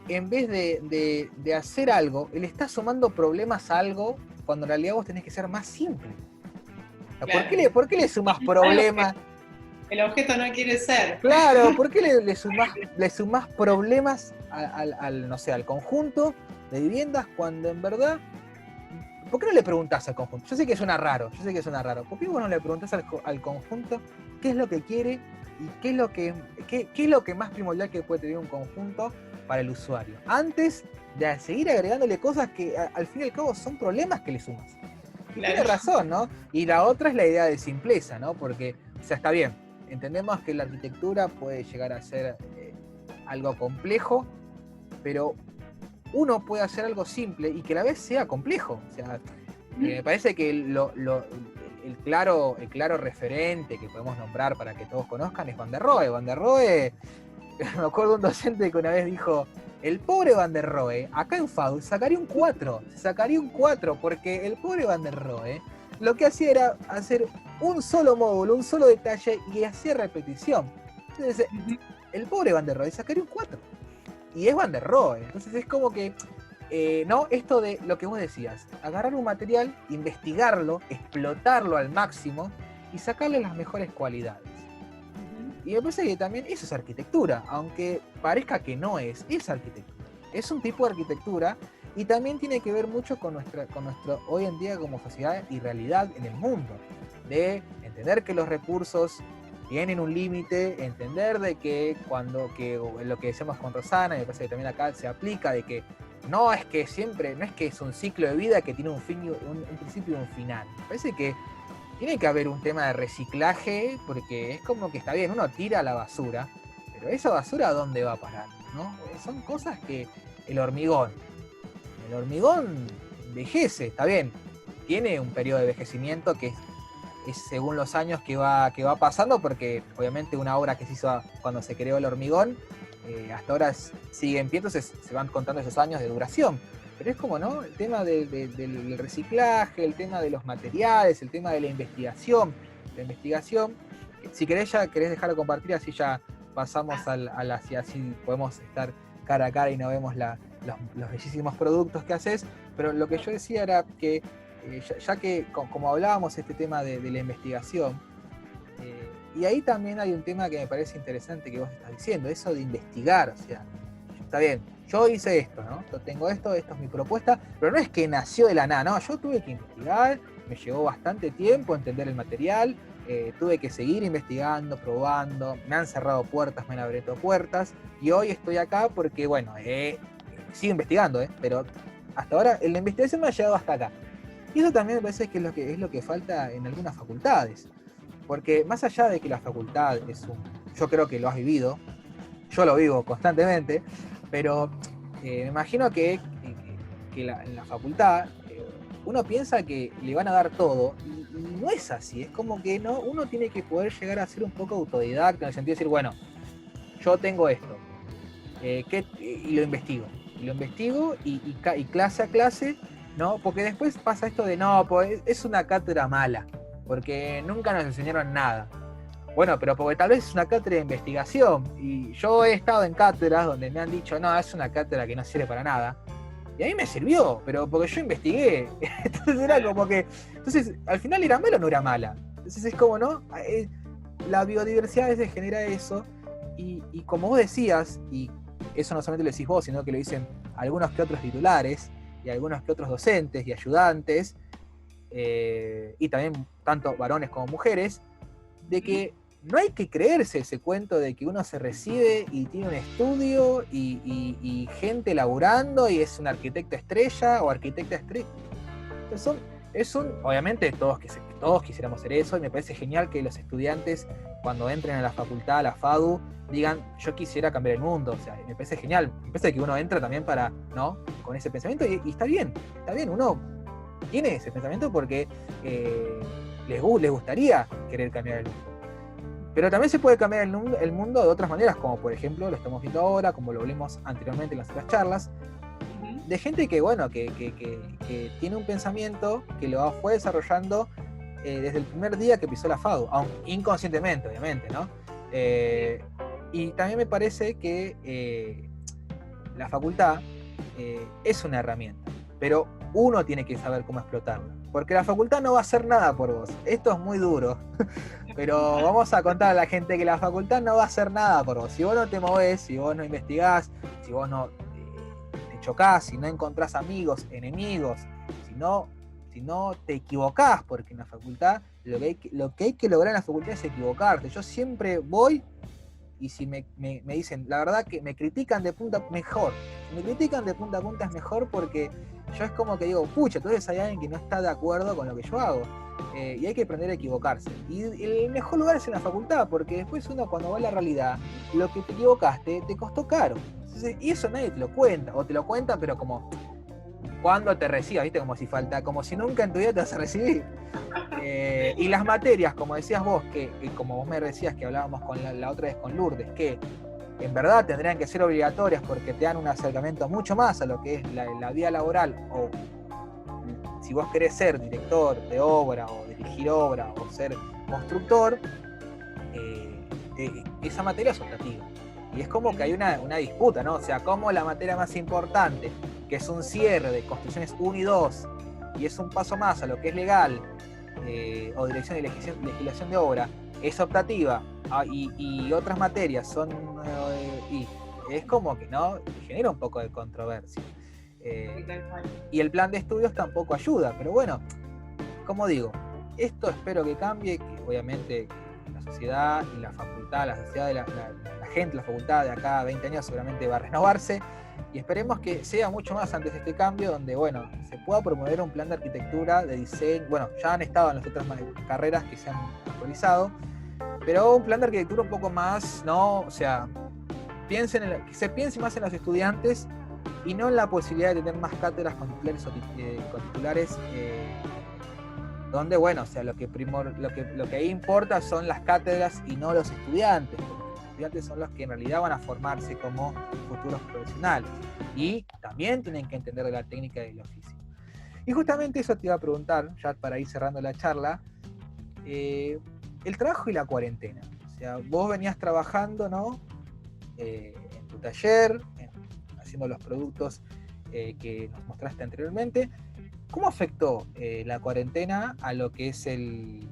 en vez de hacer algo, le estás sumando problemas a algo, cuando en realidad vos tenés que ser más simple. Claro. ¿Por qué le sumás problemas? El objeto no quiere ser. Claro, ¿por qué le sumás problemas no sé, al conjunto de viviendas cuando en verdad... ¿Por qué no le preguntás al conjunto? Yo sé que suena raro. ¿Por qué vos no le preguntás al conjunto qué es lo que quiere y qué es lo que más primordial que puede tener un conjunto para el usuario? Antes de seguir agregándole cosas que al fin y al cabo son problemas que le sumas. Y claro, tiene razón, ¿no? Y la otra es la idea de simpleza, ¿no? Porque, o sea, está bien, entendemos que la arquitectura puede llegar a ser algo complejo, pero uno puede hacer algo simple y que a la vez sea complejo. O sea, me parece que el claro referente que podemos nombrar para que todos conozcan es Van der Rohe. Van der Rohe, me acuerdo de un docente que una vez dijo, el pobre Van der Rohe, acá en FAU, sacaría un 4, porque el pobre Van der Rohe lo que hacía era hacer un solo módulo, un solo detalle y hacía repetición. Entonces, el pobre Van der Rohe sacaría un 4. Y es Van der Rohe. Entonces es como que, ¿no? Esto de lo que vos decías, agarrar un material, investigarlo, explotarlo al máximo y sacarle las mejores cualidades. Y me parece que también eso es arquitectura, aunque parezca que no es arquitectura. Es un tipo de arquitectura y también tiene que ver mucho con nuestro hoy en día como sociedad y realidad en el mundo. De entender que los recursos tienen un límite, entender de que lo que decíamos con Rosana, y me parece que también acá se aplica, de que no es que es un ciclo de vida que tiene un principio y un final. Me parece que tiene que haber un tema de reciclaje, porque es como que está bien, uno tira la basura, pero esa basura ¿a dónde va a parar? ¿No? Son cosas que el hormigón envejece, está bien, tiene un periodo de envejecimiento que es según los años que va pasando, porque obviamente una obra que se hizo cuando se creó el hormigón, hasta ahora sigue en pie, entonces se van contando esos años de duración. Pero es como, ¿no? El tema del reciclaje, el tema de los materiales, el tema de la investigación. Si querés dejar de compartir, así ya pasamos así podemos estar cara a cara y no vemos los bellísimos productos que haces. Pero lo que yo decía era que ya que como hablábamos este tema de la investigación, y ahí también hay un tema que me parece interesante que vos estás diciendo, eso de investigar. O sea, está bien, yo hice esto, ¿no? Yo tengo esto es mi propuesta, pero no es que nació de la nada, no, yo tuve que investigar, me llevó bastante tiempo entender el material, tuve que seguir investigando, probando, me han cerrado puertas, me han abierto puertas, y hoy estoy acá porque, bueno, sigo investigando, pero hasta ahora la investigación me ha llevado hasta acá. Y eso también me parece que es lo que falta en algunas facultades. Porque más allá de que la facultad yo creo que lo has vivido, yo lo vivo constantemente, pero me imagino que en la facultad uno piensa que le van a dar todo, y no es así, es como que no, uno tiene que poder llegar a ser un poco autodidacta, en el sentido de decir, bueno, yo tengo esto, y lo investigo y clase a clase, ¿no? Porque después pasa esto de, no, pues es una cátedra mala, porque nunca nos enseñaron nada. Bueno, pero porque tal vez es una cátedra de investigación, y yo he estado en cátedras donde me han dicho, no, es una cátedra que no sirve para nada, y a mí me sirvió, pero porque yo investigué. Entonces era como que, al final era mala o no era mala. Entonces es como, ¿no? La biodiversidad a veces genera eso, y como vos decías, y eso no solamente lo decís vos, sino que lo dicen algunos que otros titulares, y algunos que otros docentes y ayudantes, y también tanto varones como mujeres, de que no hay que creerse ese cuento de que uno se recibe y tiene un estudio y gente laburando y es un arquitecto estrella o arquitecta estrella. Obviamente todos quisiéramos ser eso, y me parece genial que los estudiantes cuando entren a la facultad, a la FADU, digan, yo quisiera cambiar el mundo. O sea, me parece genial. Me parece que uno entra también para, ¿no? Con ese pensamiento, y está bien, uno tiene ese pensamiento porque les gustaría querer cambiar el mundo. Pero también se puede cambiar el mundo de otras maneras, como por ejemplo lo estamos viendo ahora, como lo vimos anteriormente en las otras charlas, de gente que, bueno, que tiene un pensamiento que lo fue desarrollando desde el primer día que pisó la FADU, aunque inconscientemente, obviamente, ¿no? Y también me parece que la facultad es una herramienta, pero uno tiene que saber cómo explotarla, porque la facultad no va a hacer nada por vos. Esto es muy duro, pero vamos a contar a la gente que la facultad no va a hacer nada por vos. Si vos no te movés, si vos no investigás, si vos no te chocás, si no encontrás amigos, enemigos, si no te equivocás, porque en la facultad lo que hay que lograr en la facultad es equivocarte. Yo siempre voy, y si me dicen, la verdad que me critican de punta, mejor. Si me critican de punta a punta es mejor, porque yo es como que digo, pucha, entonces hay alguien que no está de acuerdo con lo que yo hago. Y hay que aprender a equivocarse. Y el mejor lugar es en la facultad, porque después uno, cuando va a la realidad, lo que te equivocaste te costó caro. Entonces, y eso nadie te lo cuenta, o te lo cuenta, pero como cuando te recibas, ¿viste? Como si nunca en tu vida te vas a recibir. Y las materias, como decías vos, que como vos me decías que hablábamos con la otra vez con Lourdes, que en verdad tendrían que ser obligatorias porque te dan un acercamiento mucho más a lo que es la vida laboral, o si vos querés ser director de obra o dirigir obra o ser constructor, esa materia es optativa. Y es como que hay una disputa, ¿no? O sea, como la materia más importante, que es un cierre de construcciones 1 y 2, y es un paso más a lo que es legal, o dirección y legislación de obra, es optativa, y otras materias son... y es como que, ¿no? Genera un poco de controversia. Y el plan de estudios tampoco ayuda, pero bueno, como digo, esto espero que cambie, que obviamente la sociedad y la facultad, la sociedad de la gente, la facultad de acá a 20 años seguramente va a renovarse, y esperemos que sea mucho más antes de este cambio, donde, bueno, se pueda promover un plan de arquitectura, de diseño. Bueno, ya han estado en las otras carreras que se han actualizado, pero un plan de arquitectura un poco más, ¿no? O sea, que se piense más en los estudiantes y no en la posibilidad de tener más cátedras con titulares, donde, bueno, o sea, lo que ahí importa son las cátedras y no los estudiantes, porque los estudiantes son los que en realidad van a formarse como futuros profesionales, y también tienen que entender de la técnica y del oficio. Y justamente eso te iba a preguntar, ya para ir cerrando la charla, el trabajo y la cuarentena. O sea, vos venías trabajando, ¿no? En tu taller, haciendo los productos que nos mostraste anteriormente. ¿Cómo afectó la cuarentena a lo que es el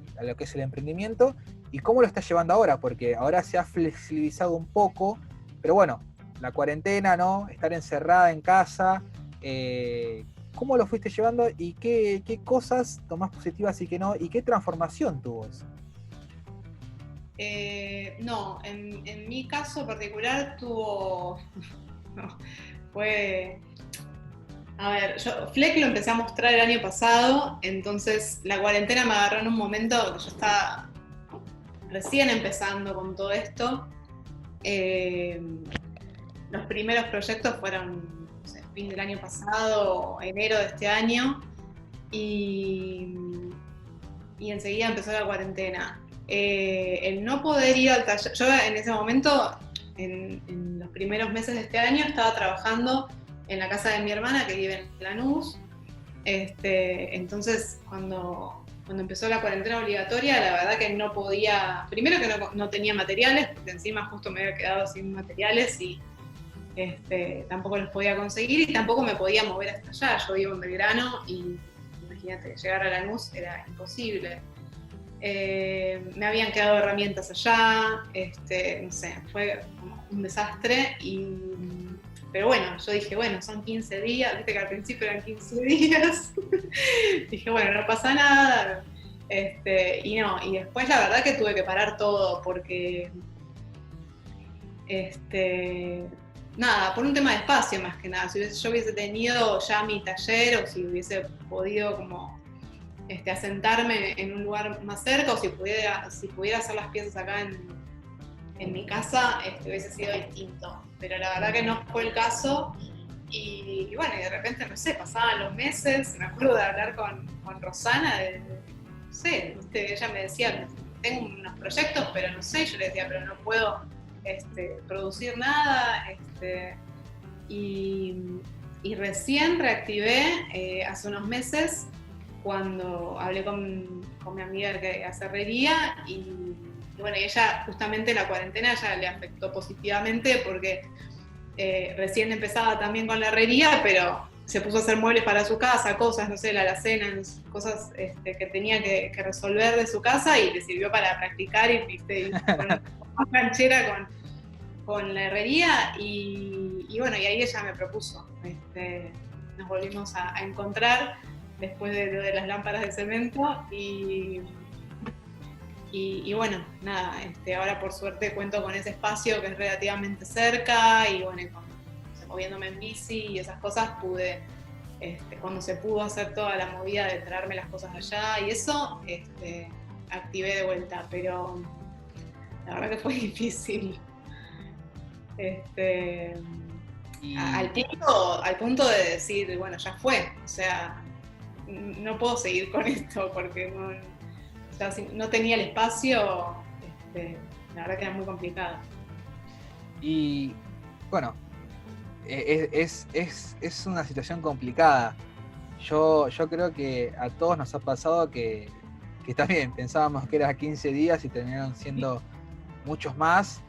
emprendimiento, y cómo lo estás llevando ahora? Porque ahora se ha flexibilizado un poco, pero bueno, la cuarentena, ¿no? Estar encerrada en casa, ¿cómo lo fuiste llevando y qué cosas tomás positivas y qué no? ¿Y qué transformación tuvo eso? No, en mi caso particular tuvo... no, fue... A ver, yo Fleck lo empecé a mostrar el año pasado, entonces la cuarentena me agarró en un momento que yo estaba recién empezando con todo esto. Los primeros proyectos fueron, no sé, fin del año pasado, enero de este año, y enseguida empezó la cuarentena. El no poder ir al taller, yo en ese momento, en los primeros meses de este año, estaba trabajando en la casa de mi hermana, que vive en Lanús. Entonces, cuando empezó la cuarentena obligatoria, la verdad que no podía, primero que no tenía materiales, porque encima justo me había quedado sin materiales y tampoco los podía conseguir, y tampoco me podía mover hasta allá. Yo vivo en Belgrano y imagínate, llegar a Lanús era imposible. Me habían quedado herramientas allá, no sé, fue como un desastre. Pero bueno, yo dije, bueno, son 15 días, viste que al principio eran 15 días. Dije, bueno, no pasa nada. Y no, y después la verdad que tuve que parar todo porque, nada, por un tema de espacio más que nada. Si yo hubiese tenido ya mi taller o si hubiese podido como asentarme en un lugar más cerca o si pudiera hacer las piezas acá en mi casa, hubiese sido distinto. Pero la verdad que no fue el caso. Y bueno, y de repente, no sé, pasaban los meses, me acuerdo de hablar con Rosana, no sé, ella me decía, tengo unos proyectos, pero no sé, yo le decía, pero no puedo producir nada, y recién reactivé hace unos meses cuando hablé con mi amiga que hace herrería y bueno, y ella justamente la cuarentena ya le afectó positivamente porque recién empezaba también con la herrería, pero se puso a hacer muebles para su casa, cosas, no sé, la alacena, cosas que tenía que resolver de su casa y le sirvió para practicar y con más canchera con la herrería y bueno, y ahí ella me propuso, nos volvimos a encontrar después de lo de las lámparas de cemento y bueno, nada, ahora por suerte cuento con ese espacio que es relativamente cerca y bueno, moviéndome en bici y esas cosas pude, cuando se pudo hacer toda la movida de traerme las cosas allá y eso, activé de vuelta, pero la verdad que fue difícil. Al punto de decir, bueno, ya fue, o sea, no puedo seguir con esto porque no tenía el espacio, la verdad que era muy complicado. Y bueno, es una situación complicada. Yo creo que a todos nos ha pasado que también pensábamos que era 15 días y terminaron siendo muchos más.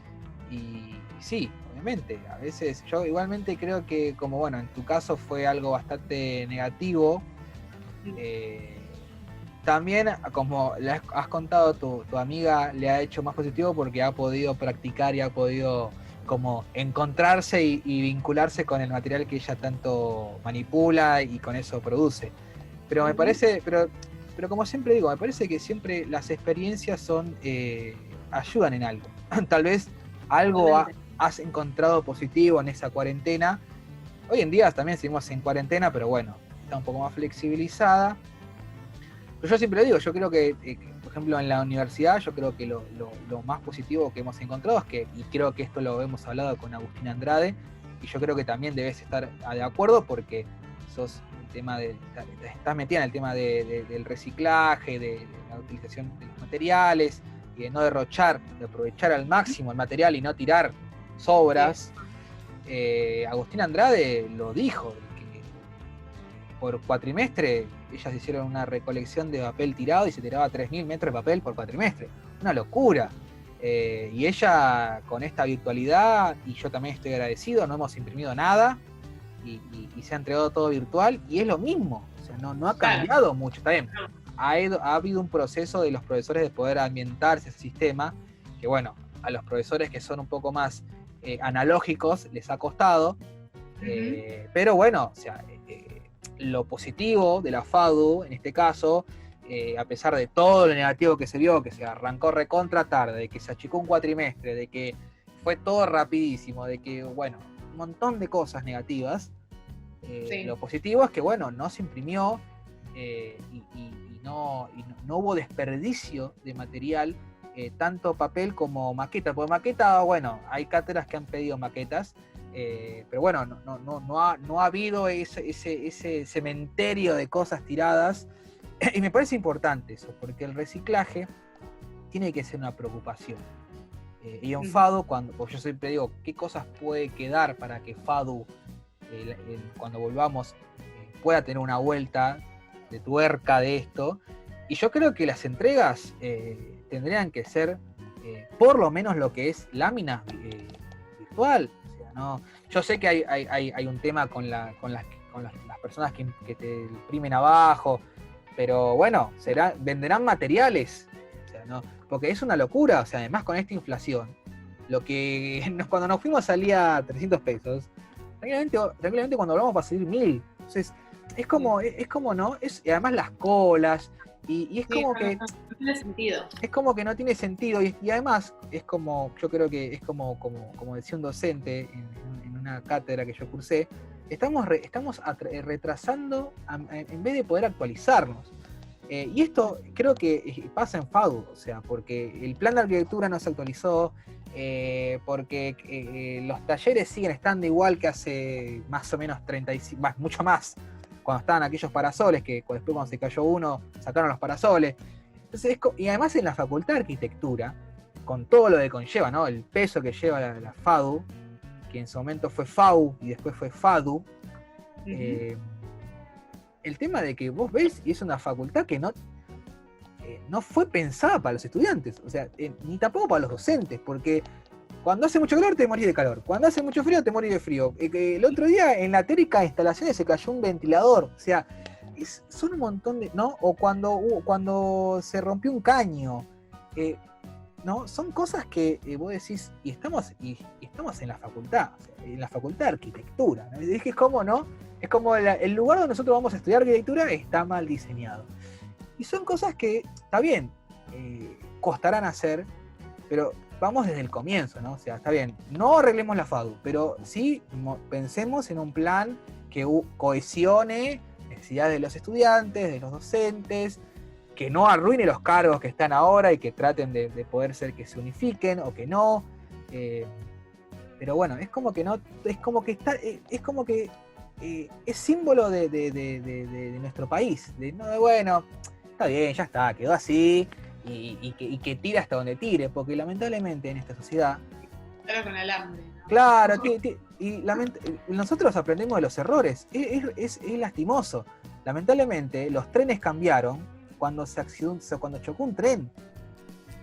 Y sí, obviamente, a veces yo igualmente creo que como bueno, en tu caso fue algo bastante negativo. También, como le has contado, tu amiga le ha hecho más positivo porque ha podido practicar y ha podido como encontrarse y vincularse con el material que ella tanto manipula y con eso produce. Pero me parece, pero como siempre digo, me parece que siempre las experiencias ayudan en algo. Tal vez algo has encontrado positivo en esa cuarentena. Hoy en día también seguimos en cuarentena, pero bueno, está un poco más flexibilizada. Pero yo siempre digo, yo creo que, por ejemplo, en la universidad, yo creo que lo más positivo que hemos encontrado es que, y creo que esto lo hemos hablado con Agustín Andrade, y yo creo que también debes estar de acuerdo porque estás metida en el tema del reciclaje, de la utilización de los materiales, y de no derrochar, de aprovechar al máximo el material y no tirar sobras. Agustín Andrade lo dijo, que por cuatrimestre ellas hicieron una recolección de papel tirado y se tiraba 3.000 metros de papel por cuatrimestre. Una locura. Y ella con esta virtualidad, y yo también estoy agradecido, no hemos imprimido nada y se ha entregado todo virtual y es lo mismo. O sea, no ha cambiado mucho. Está bien. Ha habido un proceso de los profesores de poder ambientarse a ese sistema, que bueno, a los profesores que son un poco más analógicos les ha costado. Pero bueno, o sea, lo positivo de la FADU, en este caso, a pesar de todo lo negativo que se vio, que se arrancó recontra tarde, de que se achicó un cuatrimestre, de que fue todo rapidísimo, de que, bueno, un montón de cosas negativas, lo positivo es que, bueno, no se imprimió y no hubo desperdicio de material, tanto papel como maqueta. Por maqueta, bueno, hay cátedras que han pedido maquetas, pero bueno, no ha habido ese cementerio de cosas tiradas. Y me parece importante eso, porque el reciclaje tiene que ser una preocupación. Y en FADU, porque yo siempre digo, ¿qué cosas puede quedar para que FADU, cuando volvamos, pueda tener una vuelta de tuerca de esto? Y yo creo que las entregas tendrían que ser por lo menos lo que es láminas virtual. O sea, no, yo sé que hay un tema con las personas que te imprimen abajo, pero bueno, venderán materiales, o sea, ¿no? Porque es una locura, o sea, además con esta inflación, lo que cuando nos fuimos salía 300 pesos, tranquilamente cuando hablamos va a salir 1.000, entonces es como, ¿no? Y además las colas, Y es Sí, como que no tiene sentido. es como que no tiene sentido y además es como, yo creo que es como decía un docente en una cátedra que yo cursé, estamos retrasando en vez de poder actualizarnos. Y esto creo que pasa en FADU, o sea, porque el plan de arquitectura no se actualizó, porque los talleres siguen estando igual que hace más o menos 35, mucho más, cuando estaban aquellos parasoles, que después cuando se cayó uno sacaron los parasoles. Entonces, y además en la Facultad de Arquitectura, con todo lo que conlleva, ¿no? El peso que lleva la FADU, que en su momento fue FAU y después fue FADU, el tema de que vos ves, y es una facultad que no fue pensada para los estudiantes, o sea, ni tampoco para los docentes, porque cuando hace mucho calor te morís de calor, cuando hace mucho frío te morís de frío. El otro día en la Térica de Instalaciones se cayó un ventilador, o sea, son un montón de, ¿no? O cuando se rompió un caño, ¿no? Son cosas que vos decís, y estamos en la facultad, o sea, en la Facultad de Arquitectura, ¿no? Es que es como, ¿no? Es como el lugar donde nosotros vamos a estudiar arquitectura está mal diseñado. Y son cosas que, está bien, costarán hacer, pero vamos desde el comienzo, ¿no? O sea, está bien, no arreglemos la FADU, pero sí pensemos en un plan que cohesione necesidades de los estudiantes, de los docentes, que no arruine los cargos que están ahora y que traten de poder ser que se unifiquen o que no. Pero bueno, es como que no, es como que está, es como que es símbolo de nuestro país. Bueno, está bien, ya está, quedó así y que tire hasta donde tire, porque lamentablemente en esta sociedad. Claro, con alambre, ¿no? Claro, nosotros aprendemos de los errores, es lastimoso. Lamentablemente los trenes cambiaron cuando chocó un tren.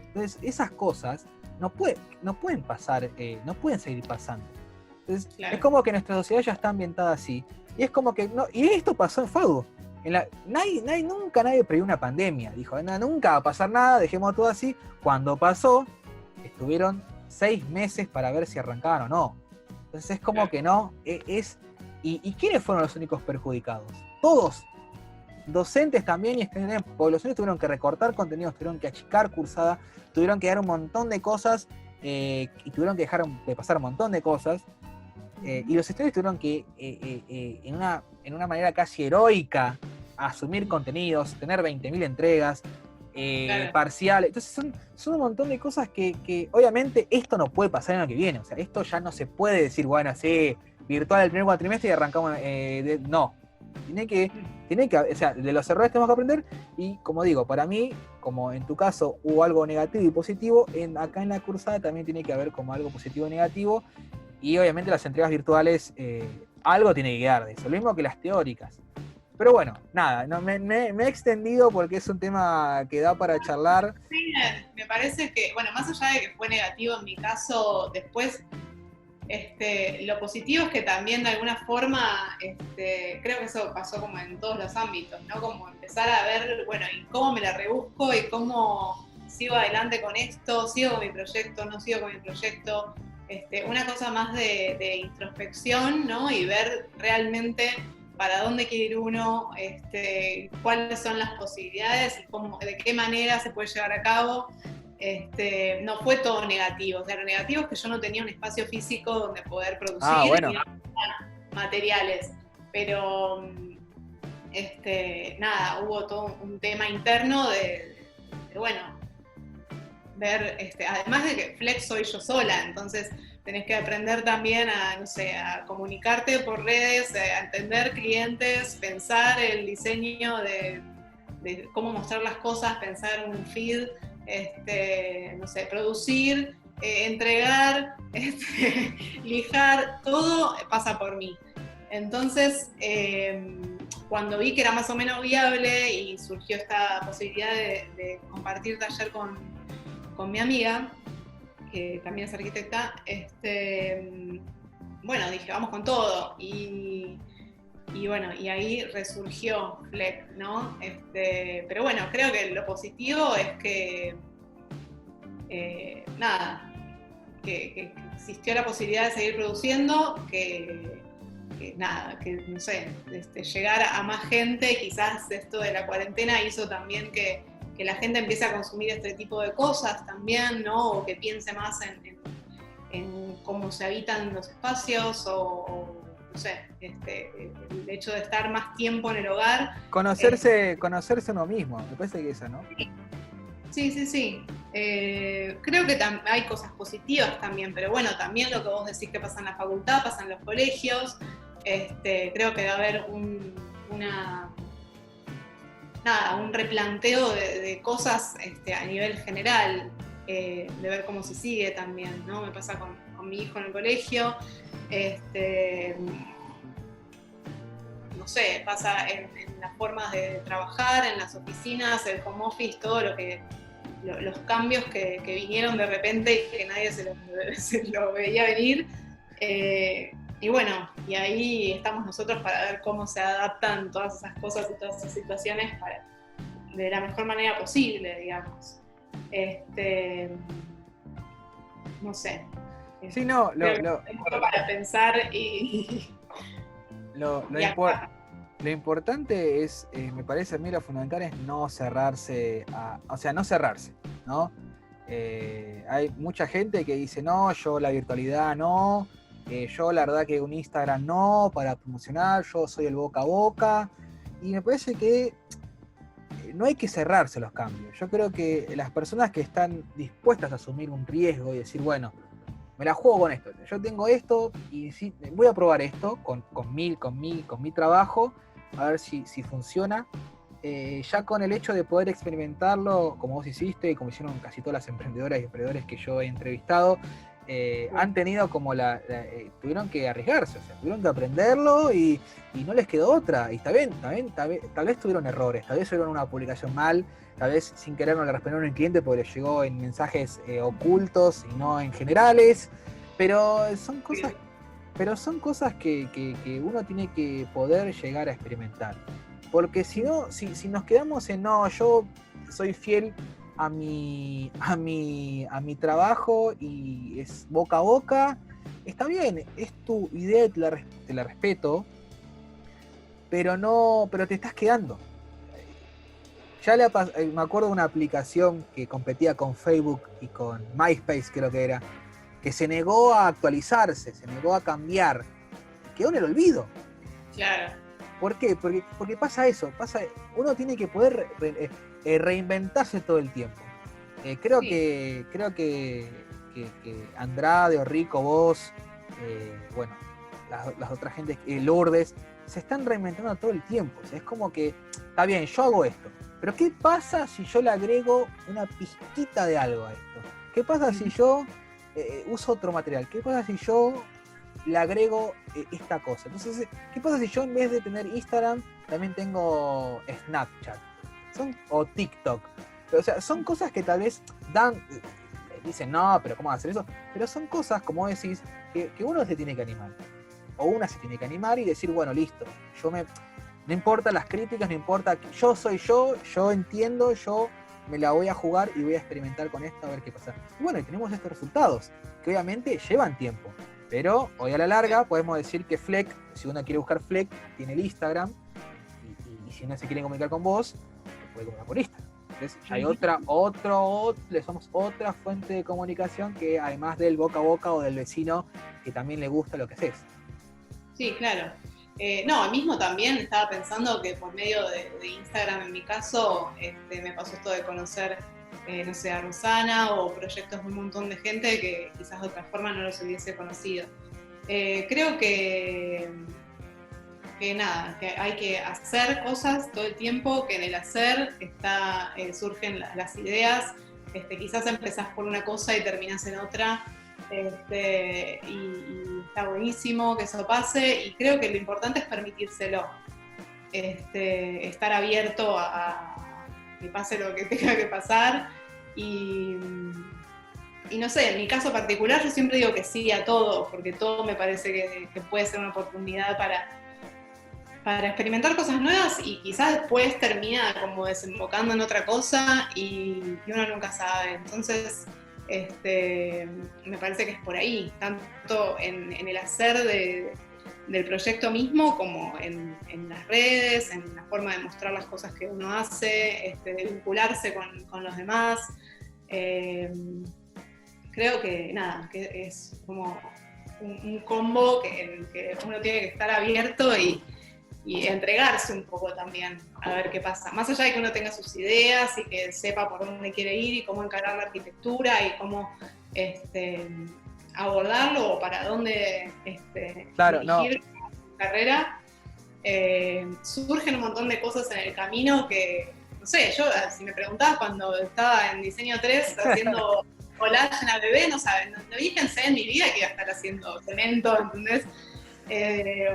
Entonces esas cosas no pueden pasar, no pueden seguir pasando. Entonces claro, es como que nuestra sociedad ya está ambientada así. Y es como que, y esto pasó en FADU. Nunca nadie previó una pandemia. Dijo, nunca va a pasar nada, dejemos todo así. Cuando pasó, estuvieron 6 meses para ver si arrancaban o no. Entonces es como que no, ¿y quiénes fueron los únicos perjudicados? Todos. Docentes también, porque los docentes tuvieron que recortar contenidos, tuvieron que achicar cursada, tuvieron que dar un montón de cosas, y tuvieron que dejar de pasar un montón de cosas, y los estudiantes tuvieron que, en una manera casi heroica, asumir contenidos, tener 20.000 entregas, claro, parciales. Entonces son un montón de cosas que obviamente esto no puede pasar en el año que viene. O sea, esto ya no se puede decir, bueno, sí, virtual el primer cuatrimestre y arrancamos. No. Tiene que, o sea, de los errores tenemos que aprender. Y como digo, para mí, como en tu caso hubo algo negativo y positivo, acá en la cursada también tiene que haber como algo positivo y negativo. Y obviamente las entregas virtuales, algo tiene que quedar de eso. Lo mismo que las teóricas. Pero bueno, nada, me he extendido porque es un tema que da para charlar. Sí, me parece que, bueno, más allá de que fue negativo en mi caso, después lo positivo es que también de alguna forma, creo que eso pasó como en todos los ámbitos, ¿no? Como empezar a ver, bueno, y cómo me la rebusco y cómo sigo adelante con esto, sigo con mi proyecto, no sigo con mi proyecto. Una cosa más de introspección, ¿no? Y ver realmente para dónde quiere ir uno, cuáles son las posibilidades y de qué manera se puede llevar a cabo. No fue todo negativo, o sea, lo negativo es que yo no tenía un espacio físico donde poder producir materiales, pero nada, hubo todo un tema interno de bueno, ver, además de que Flex soy yo sola, entonces tenés que aprender también a comunicarte por redes, a entender clientes, pensar el diseño de cómo mostrar las cosas, pensar un feed, producir, entregar, lijar, todo pasa por mí. Entonces, cuando vi que era más o menos viable y surgió esta posibilidad de compartir taller con mi amiga, que también es arquitecta, bueno, dije, vamos con todo. Y bueno, y ahí resurgió Fleck, ¿no? Pero bueno, creo que lo positivo es que, que existió la posibilidad de seguir produciendo, que nada, que no sé, llegar a más gente. Quizás esto de la cuarentena hizo también que la gente empiece a consumir este tipo de cosas también, ¿no? O que piense más en cómo se habitan los espacios o no sé, el hecho de estar más tiempo en el hogar. Conocerse uno mismo, me parece que esa, ¿no? Sí. Creo que hay cosas positivas también, pero bueno, también lo que vos decís que pasa en la facultad, pasa en los colegios. Creo que va a haber un replanteo de cosas a nivel general, de ver cómo se sigue también, ¿no? Me pasa con mi hijo en el colegio. No sé, pasa en las formas de trabajar, en las oficinas, el home office, todo los cambios que vinieron de repente y que nadie se lo veía venir. Y bueno, y ahí estamos nosotros para ver cómo se adaptan todas esas cosas y todas esas situaciones de la mejor manera posible, digamos. No sé. Sí, no, para pensar y lo importante es, me parece a mí lo fundamental es no cerrarse, ¿no? Hay mucha gente que dice, no, yo la virtualidad no, yo la verdad que un Instagram no, para promocionar, yo soy el boca a boca, y me parece que no hay que cerrarse los cambios. Yo creo que las personas que están dispuestas a asumir un riesgo y decir, bueno, me la juego con esto, yo tengo esto y sí, voy a probar esto con mi trabajo, a ver si funciona. Ya con el hecho de poder experimentarlo, como vos hiciste y como hicieron casi todas las emprendedoras y emprendedores que yo he entrevistado, han tenido como tuvieron que arriesgarse, o sea, tuvieron que aprenderlo y no les quedó otra. Y está bien, tal vez tuvieron errores, tal vez tuvieron una publicación mal, tal vez sin querer no le respondieron al cliente porque les llegó en mensajes ocultos y no en generales, pero son cosas que uno tiene que poder llegar a experimentar. Porque si no, si nos quedamos en no, yo soy fiel a mi trabajo y es boca a boca, está bien, es tu idea, te la respeto, pero te estás quedando. Ya me acuerdo de una aplicación que competía con Facebook y con MySpace, creo que era, que se negó a actualizarse, se negó a cambiar, quedó en el olvido. Claro. ¿Por qué? Porque pasa eso, uno tiene que poder reinventarse todo el tiempo. Creo que Andrade o Rico, vos, bueno, las otras gentes, Lourdes, se están reinventando todo el tiempo. O sea, es como que, está bien, yo hago esto, pero ¿qué pasa si yo le agrego una pizquita de algo a esto? ¿Qué pasa si yo uso otro material? ¿Qué pasa si yo le agrego esta cosa? Entonces, ¿qué pasa si yo en vez de tener Instagram también tengo Snapchat? O TikTok. O sea, son cosas que tal vez dicen, no, pero ¿cómo hacer eso? Pero son cosas, como decís, que uno se tiene que animar. O una se tiene que animar y decir, bueno, listo, no importa las críticas, no importa, yo soy yo entiendo, yo me la voy a jugar y voy a experimentar con esto a ver qué pasa. Y bueno, y tenemos estos resultados, que obviamente llevan tiempo. Pero hoy a la larga podemos decir que Fleck, si uno quiere buscar Fleck, tiene el Instagram, y si uno se quiere comunicar con vos, lo puede comunicar por Instagram. Entonces ya hay le somos otra fuente de comunicación que además del boca a boca o del vecino que también le gusta lo que haces. Sí, claro. No, mismo también estaba pensando que por medio de Instagram, en mi caso, me pasó esto de conocer, no sé, a Rosana o proyectos de un montón de gente que quizás de otra forma no los hubiese conocido. Creo que nada, que hay que hacer cosas todo el tiempo, que en el hacer surgen las ideas, quizás empezás por una cosa y terminás en otra, y está buenísimo que eso pase, y creo que lo importante es permitírselo, estar abierto a que pase lo que tenga que pasar, y no sé, en mi caso particular yo siempre digo que sí a todo, porque todo me parece que puede ser una oportunidad para experimentar cosas nuevas y quizás después termina como desembocando en otra cosa y uno nunca sabe. Entonces, me parece que es por ahí, tanto en el hacer del proyecto mismo, como en las redes, en la forma de mostrar las cosas que uno hace, de vincularse con los demás. Creo que nada, que es como un combo en que uno tiene que estar abierto y entregarse un poco también, a ver qué pasa. Más allá de que uno tenga sus ideas y que sepa por dónde quiere ir y cómo encarar la arquitectura y cómo abordarlo o para dónde claro, dirigir la carrera, surgen un montón de cosas en el camino que, no sé, yo, si me preguntabas cuando estaba en Diseño 3 haciendo collage en ABB, no saben, no pensé en mi vida que iba a estar haciendo cemento, ¿entendés?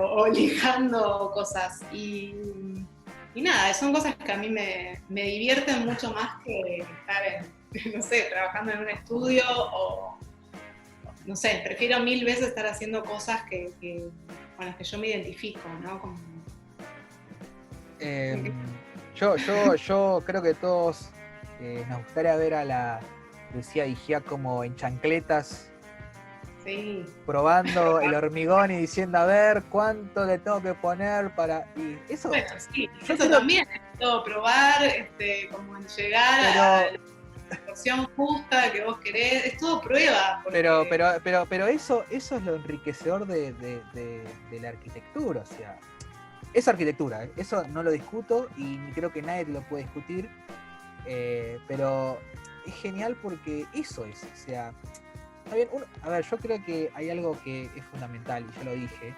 O lijando cosas. Y nada, son cosas que a mí me divierten mucho más que estar, no sé, trabajando en un estudio o, no sé, prefiero 1000 veces estar haciendo cosas con las que yo me identifico, ¿no? Como... Yo creo que todos nos gustaría ver a la Lucía Dijía como en chancletas, sí, probando el hormigón y diciendo, a ver, ¿cuánto le tengo que poner para...? Y eso, bueno, sí, eso también es todo probar, como en llegar a la porción justa que vos querés, es todo prueba. Porque... Pero eso es lo enriquecedor de la arquitectura, o sea, es arquitectura, eso no lo discuto y creo que nadie lo puede discutir, pero es genial porque eso es, o sea, está bien, a ver, yo creo que hay algo que es fundamental, y yo lo dije,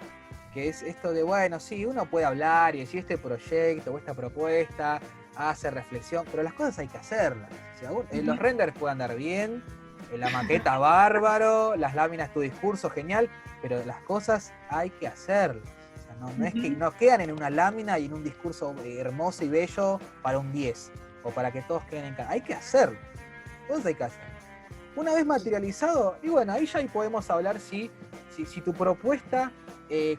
que es esto de, bueno, sí, uno puede hablar y decir este proyecto o esta propuesta, hace reflexión, pero las cosas hay que hacerlas, o sea, los renders pueden andar bien, la maqueta bárbaro, las láminas, tu discurso genial, pero las cosas hay que hacerlas. No es que no quedan en una lámina y en un discurso hermoso y bello para un 10 o para que todos queden en casa. Hay que hacerlo. Entonces hay que hacerlo. Una vez materializado, y bueno, ahí ya podemos hablar si tu propuesta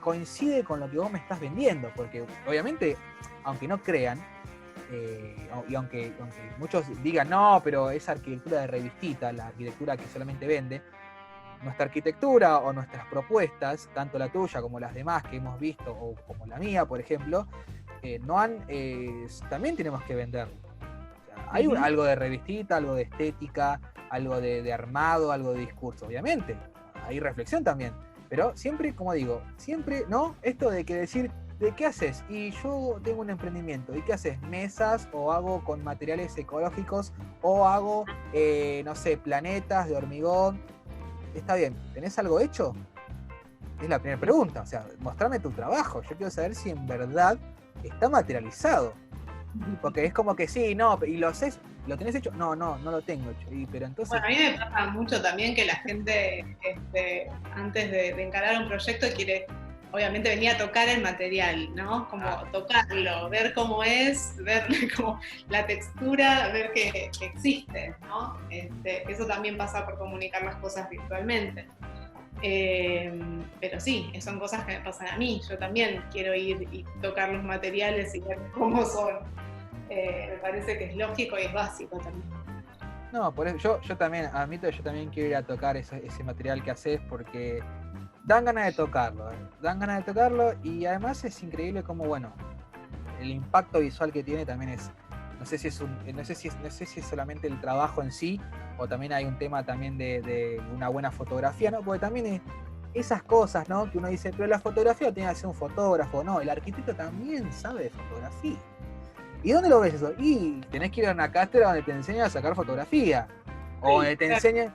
coincide con lo que vos me estás vendiendo. Porque obviamente, aunque no crean, y aunque muchos digan, no, pero es arquitectura de revistita, la arquitectura que solamente vende, nuestra arquitectura o nuestras propuestas, tanto la tuya como las demás que hemos visto, o como la mía, por ejemplo, también tenemos que venderlo. O sea, hay algo de revistita, algo de estética, algo de armado, algo de discurso, obviamente. Hay reflexión también. Pero siempre, como digo, siempre, ¿no? Esto de que decir, ¿de qué haces? Y yo tengo un emprendimiento. ¿Y qué haces? Mesas, o hago con materiales ecológicos, o hago, no sé, planetas de hormigón. Está bien, ¿tenés algo hecho? Es la primera pregunta, o sea, mostrame tu trabajo, yo quiero saber si en verdad está materializado. Porque es como que sí, no, y lo haces, ¿lo tenés hecho? No lo tengo hecho. Pero entonces... Bueno, a mí me pasa mucho también que la gente, antes de encarar un proyecto, quiere, obviamente, venir a tocar el material, ¿no? Como tocarlo, ver cómo es, ver como la textura, ver que existe, ¿no? Eso también pasa por comunicar las cosas virtualmente. Pero sí, son cosas que me pasan a mí. Yo también quiero ir y tocar los materiales y ver cómo son. Me parece que es lógico y es básico también. No, por eso yo también admito que yo también quiero ir a tocar ese material que haces porque dan ganas de tocarlo, dan ganas de tocarlo y además es increíble como, bueno, el impacto visual que tiene también es, no sé si es solamente el trabajo en sí o también hay un tema también de una buena fotografía, ¿no? Porque también es esas cosas, ¿no? Que uno dice, pero la fotografía lo tiene que hacer un fotógrafo, no, el arquitecto también sabe de fotografía. ¿Y dónde lo ves eso? Y tenés que ir a una cátedra donde te enseñan a sacar fotografía. O donde te enseñan...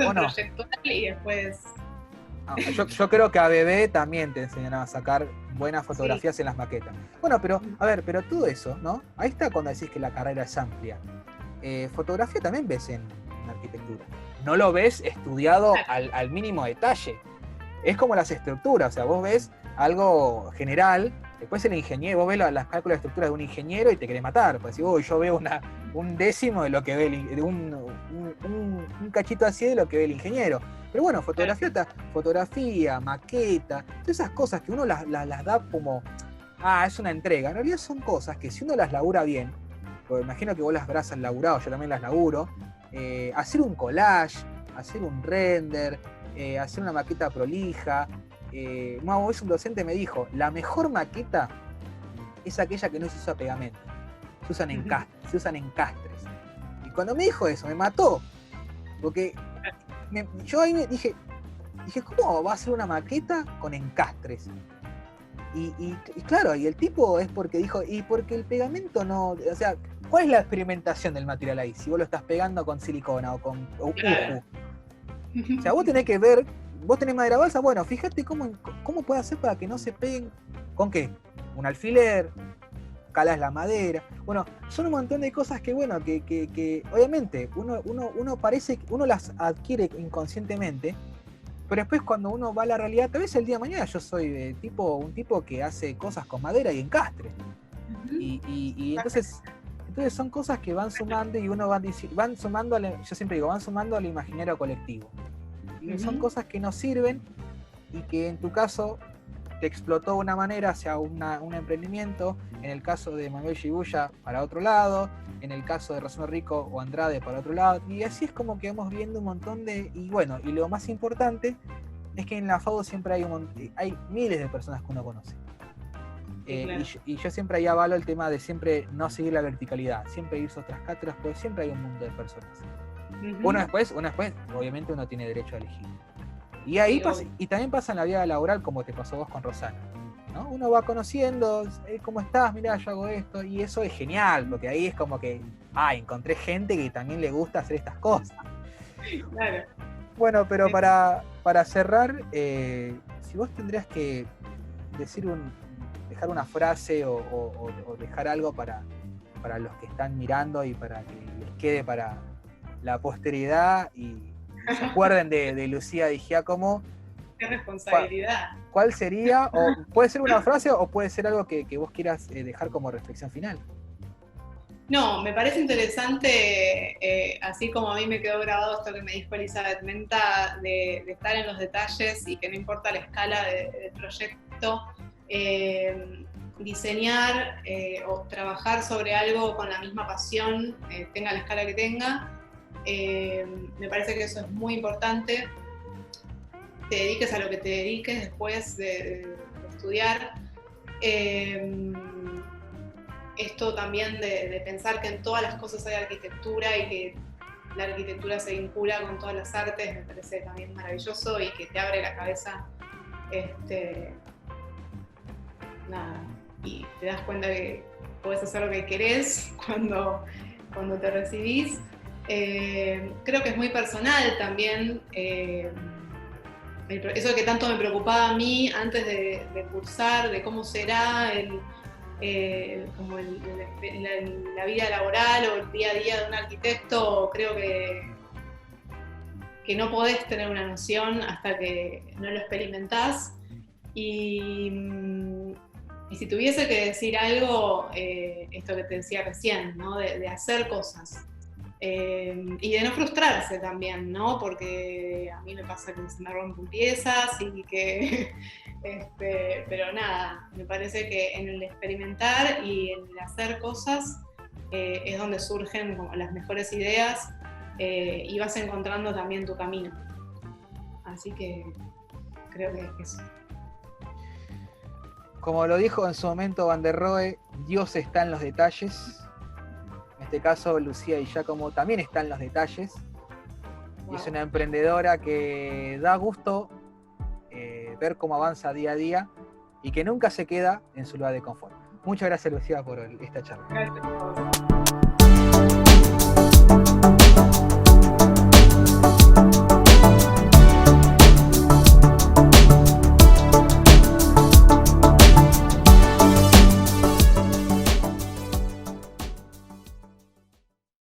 ¿O no? Y después... Yo creo que a Bebé también te enseñan a sacar buenas fotografías en las maquetas. Bueno, pero, a ver, pero todo eso, ¿no? Ahí está cuando decís que la carrera es amplia. Fotografía también ves en arquitectura. No lo ves estudiado al mínimo detalle. Es como las estructuras, o sea, vos ves algo general, después el ingeniero, vos ves las cálculos de estructura de un ingeniero y te querés matar, porque si yo veo un décimo de lo que ve un cachito así de lo que ve el ingeniero. Pero bueno, fotografía, maqueta, todas esas cosas que uno las da como, es una entrega. En realidad son cosas que si uno las labura bien, porque imagino que vos las habrás laburado, yo también las laburo, hacer un collage, hacer un render, hacer una maqueta prolija, una vez un docente me dijo, la mejor maqueta es aquella que no se usa pegamento, se usan encastres. Y cuando me dijo eso, me mató, porque yo ahí me dije, ¿cómo va a ser una maqueta con encastres? Y claro, y el tipo es porque dijo, y porque el pegamento no, o sea, ¿cuál es la experimentación del material ahí? Si vos lo estás pegando con silicona o con UJU. O sea, vos tenés que ver, vos tenés madera balsa, bueno, fíjate cómo puede hacer para que no se peguen, ¿con qué? Un alfiler, calás la madera, bueno, son un montón de cosas que, bueno, que obviamente uno parece, uno las adquiere inconscientemente, pero después cuando uno va a la realidad, tal vez el día de mañana yo soy un tipo que hace cosas con madera y encastre. Y entonces son cosas que van sumando y uno van sumando, yo siempre digo, van sumando al imaginario colectivo. Y son cosas que nos sirven y que en tu caso te explotó de una manera hacia un emprendimiento, en el caso de Manuel Shibuya para otro lado, en el caso de Rosano Rico o Andrade para otro lado, y así es como que vamos viendo un montón de, y bueno, y lo más importante es que en la FADU siempre hay miles de personas que uno conoce. Claro. Y yo siempre ahí avalo el tema de siempre no seguir la verticalidad, siempre irse a otras cátedras, porque siempre hay un mundo de personas. Uno después, obviamente uno tiene derecho a elegir. Y ahí y también pasa en la vida laboral como te pasó vos con Rosana, ¿no? Uno va conociendo, ¿cómo estás? Mirá, yo hago esto, y eso es genial, porque ahí es como que, encontré gente que también le gusta hacer estas cosas. Claro. Bueno, pero para cerrar, si vos tendrías que dejar una frase o dejar algo para los que están mirando y para que les quede para la posteridad y se acuerden de Lucía Di Giacomo. Qué responsabilidad. ¿Cuál sería? O puede ser una frase o puede ser algo que vos quieras dejar como reflexión final. No, me parece interesante, así como a mí me quedó grabado esto que me dijo Elizabeth Menta, de estar en los detalles y que no importa la escala del proyecto, diseñar o trabajar sobre algo con la misma pasión, tenga la escala que tenga. Me parece que eso es muy importante. Te dediques a lo que te dediques después de estudiar. Esto también de pensar que en todas las cosas hay arquitectura y que la arquitectura se vincula con todas las artes, me parece también maravilloso y que te abre la cabeza. Y te das cuenta que podés hacer lo que querés cuando te recibís. Creo que es muy personal también, eso que tanto me preocupaba a mí antes de cursar, de cómo será la vida laboral o el día a día de un arquitecto. Creo que no podés tener una noción hasta que no lo experimentás. Y si tuviese que decir algo, esto que te decía recién, ¿no? de hacer cosas. Y de no frustrarse también, ¿no? Porque a mí me pasa que se me rompen piezas y que... pero nada, me parece que en el experimentar y en el hacer cosas es donde surgen como las mejores ideas y vas encontrando también tu camino. Así que creo que es eso. Como lo dijo en su momento Van der Rohe, Dios está en los detalles. En este caso, Lucía Di Giacomo también está en los detalles. Wow. Y es una emprendedora que da gusto ver cómo avanza día a día y que nunca se queda en su lugar de confort. Muchas gracias, Lucía, por esta charla. Gracias.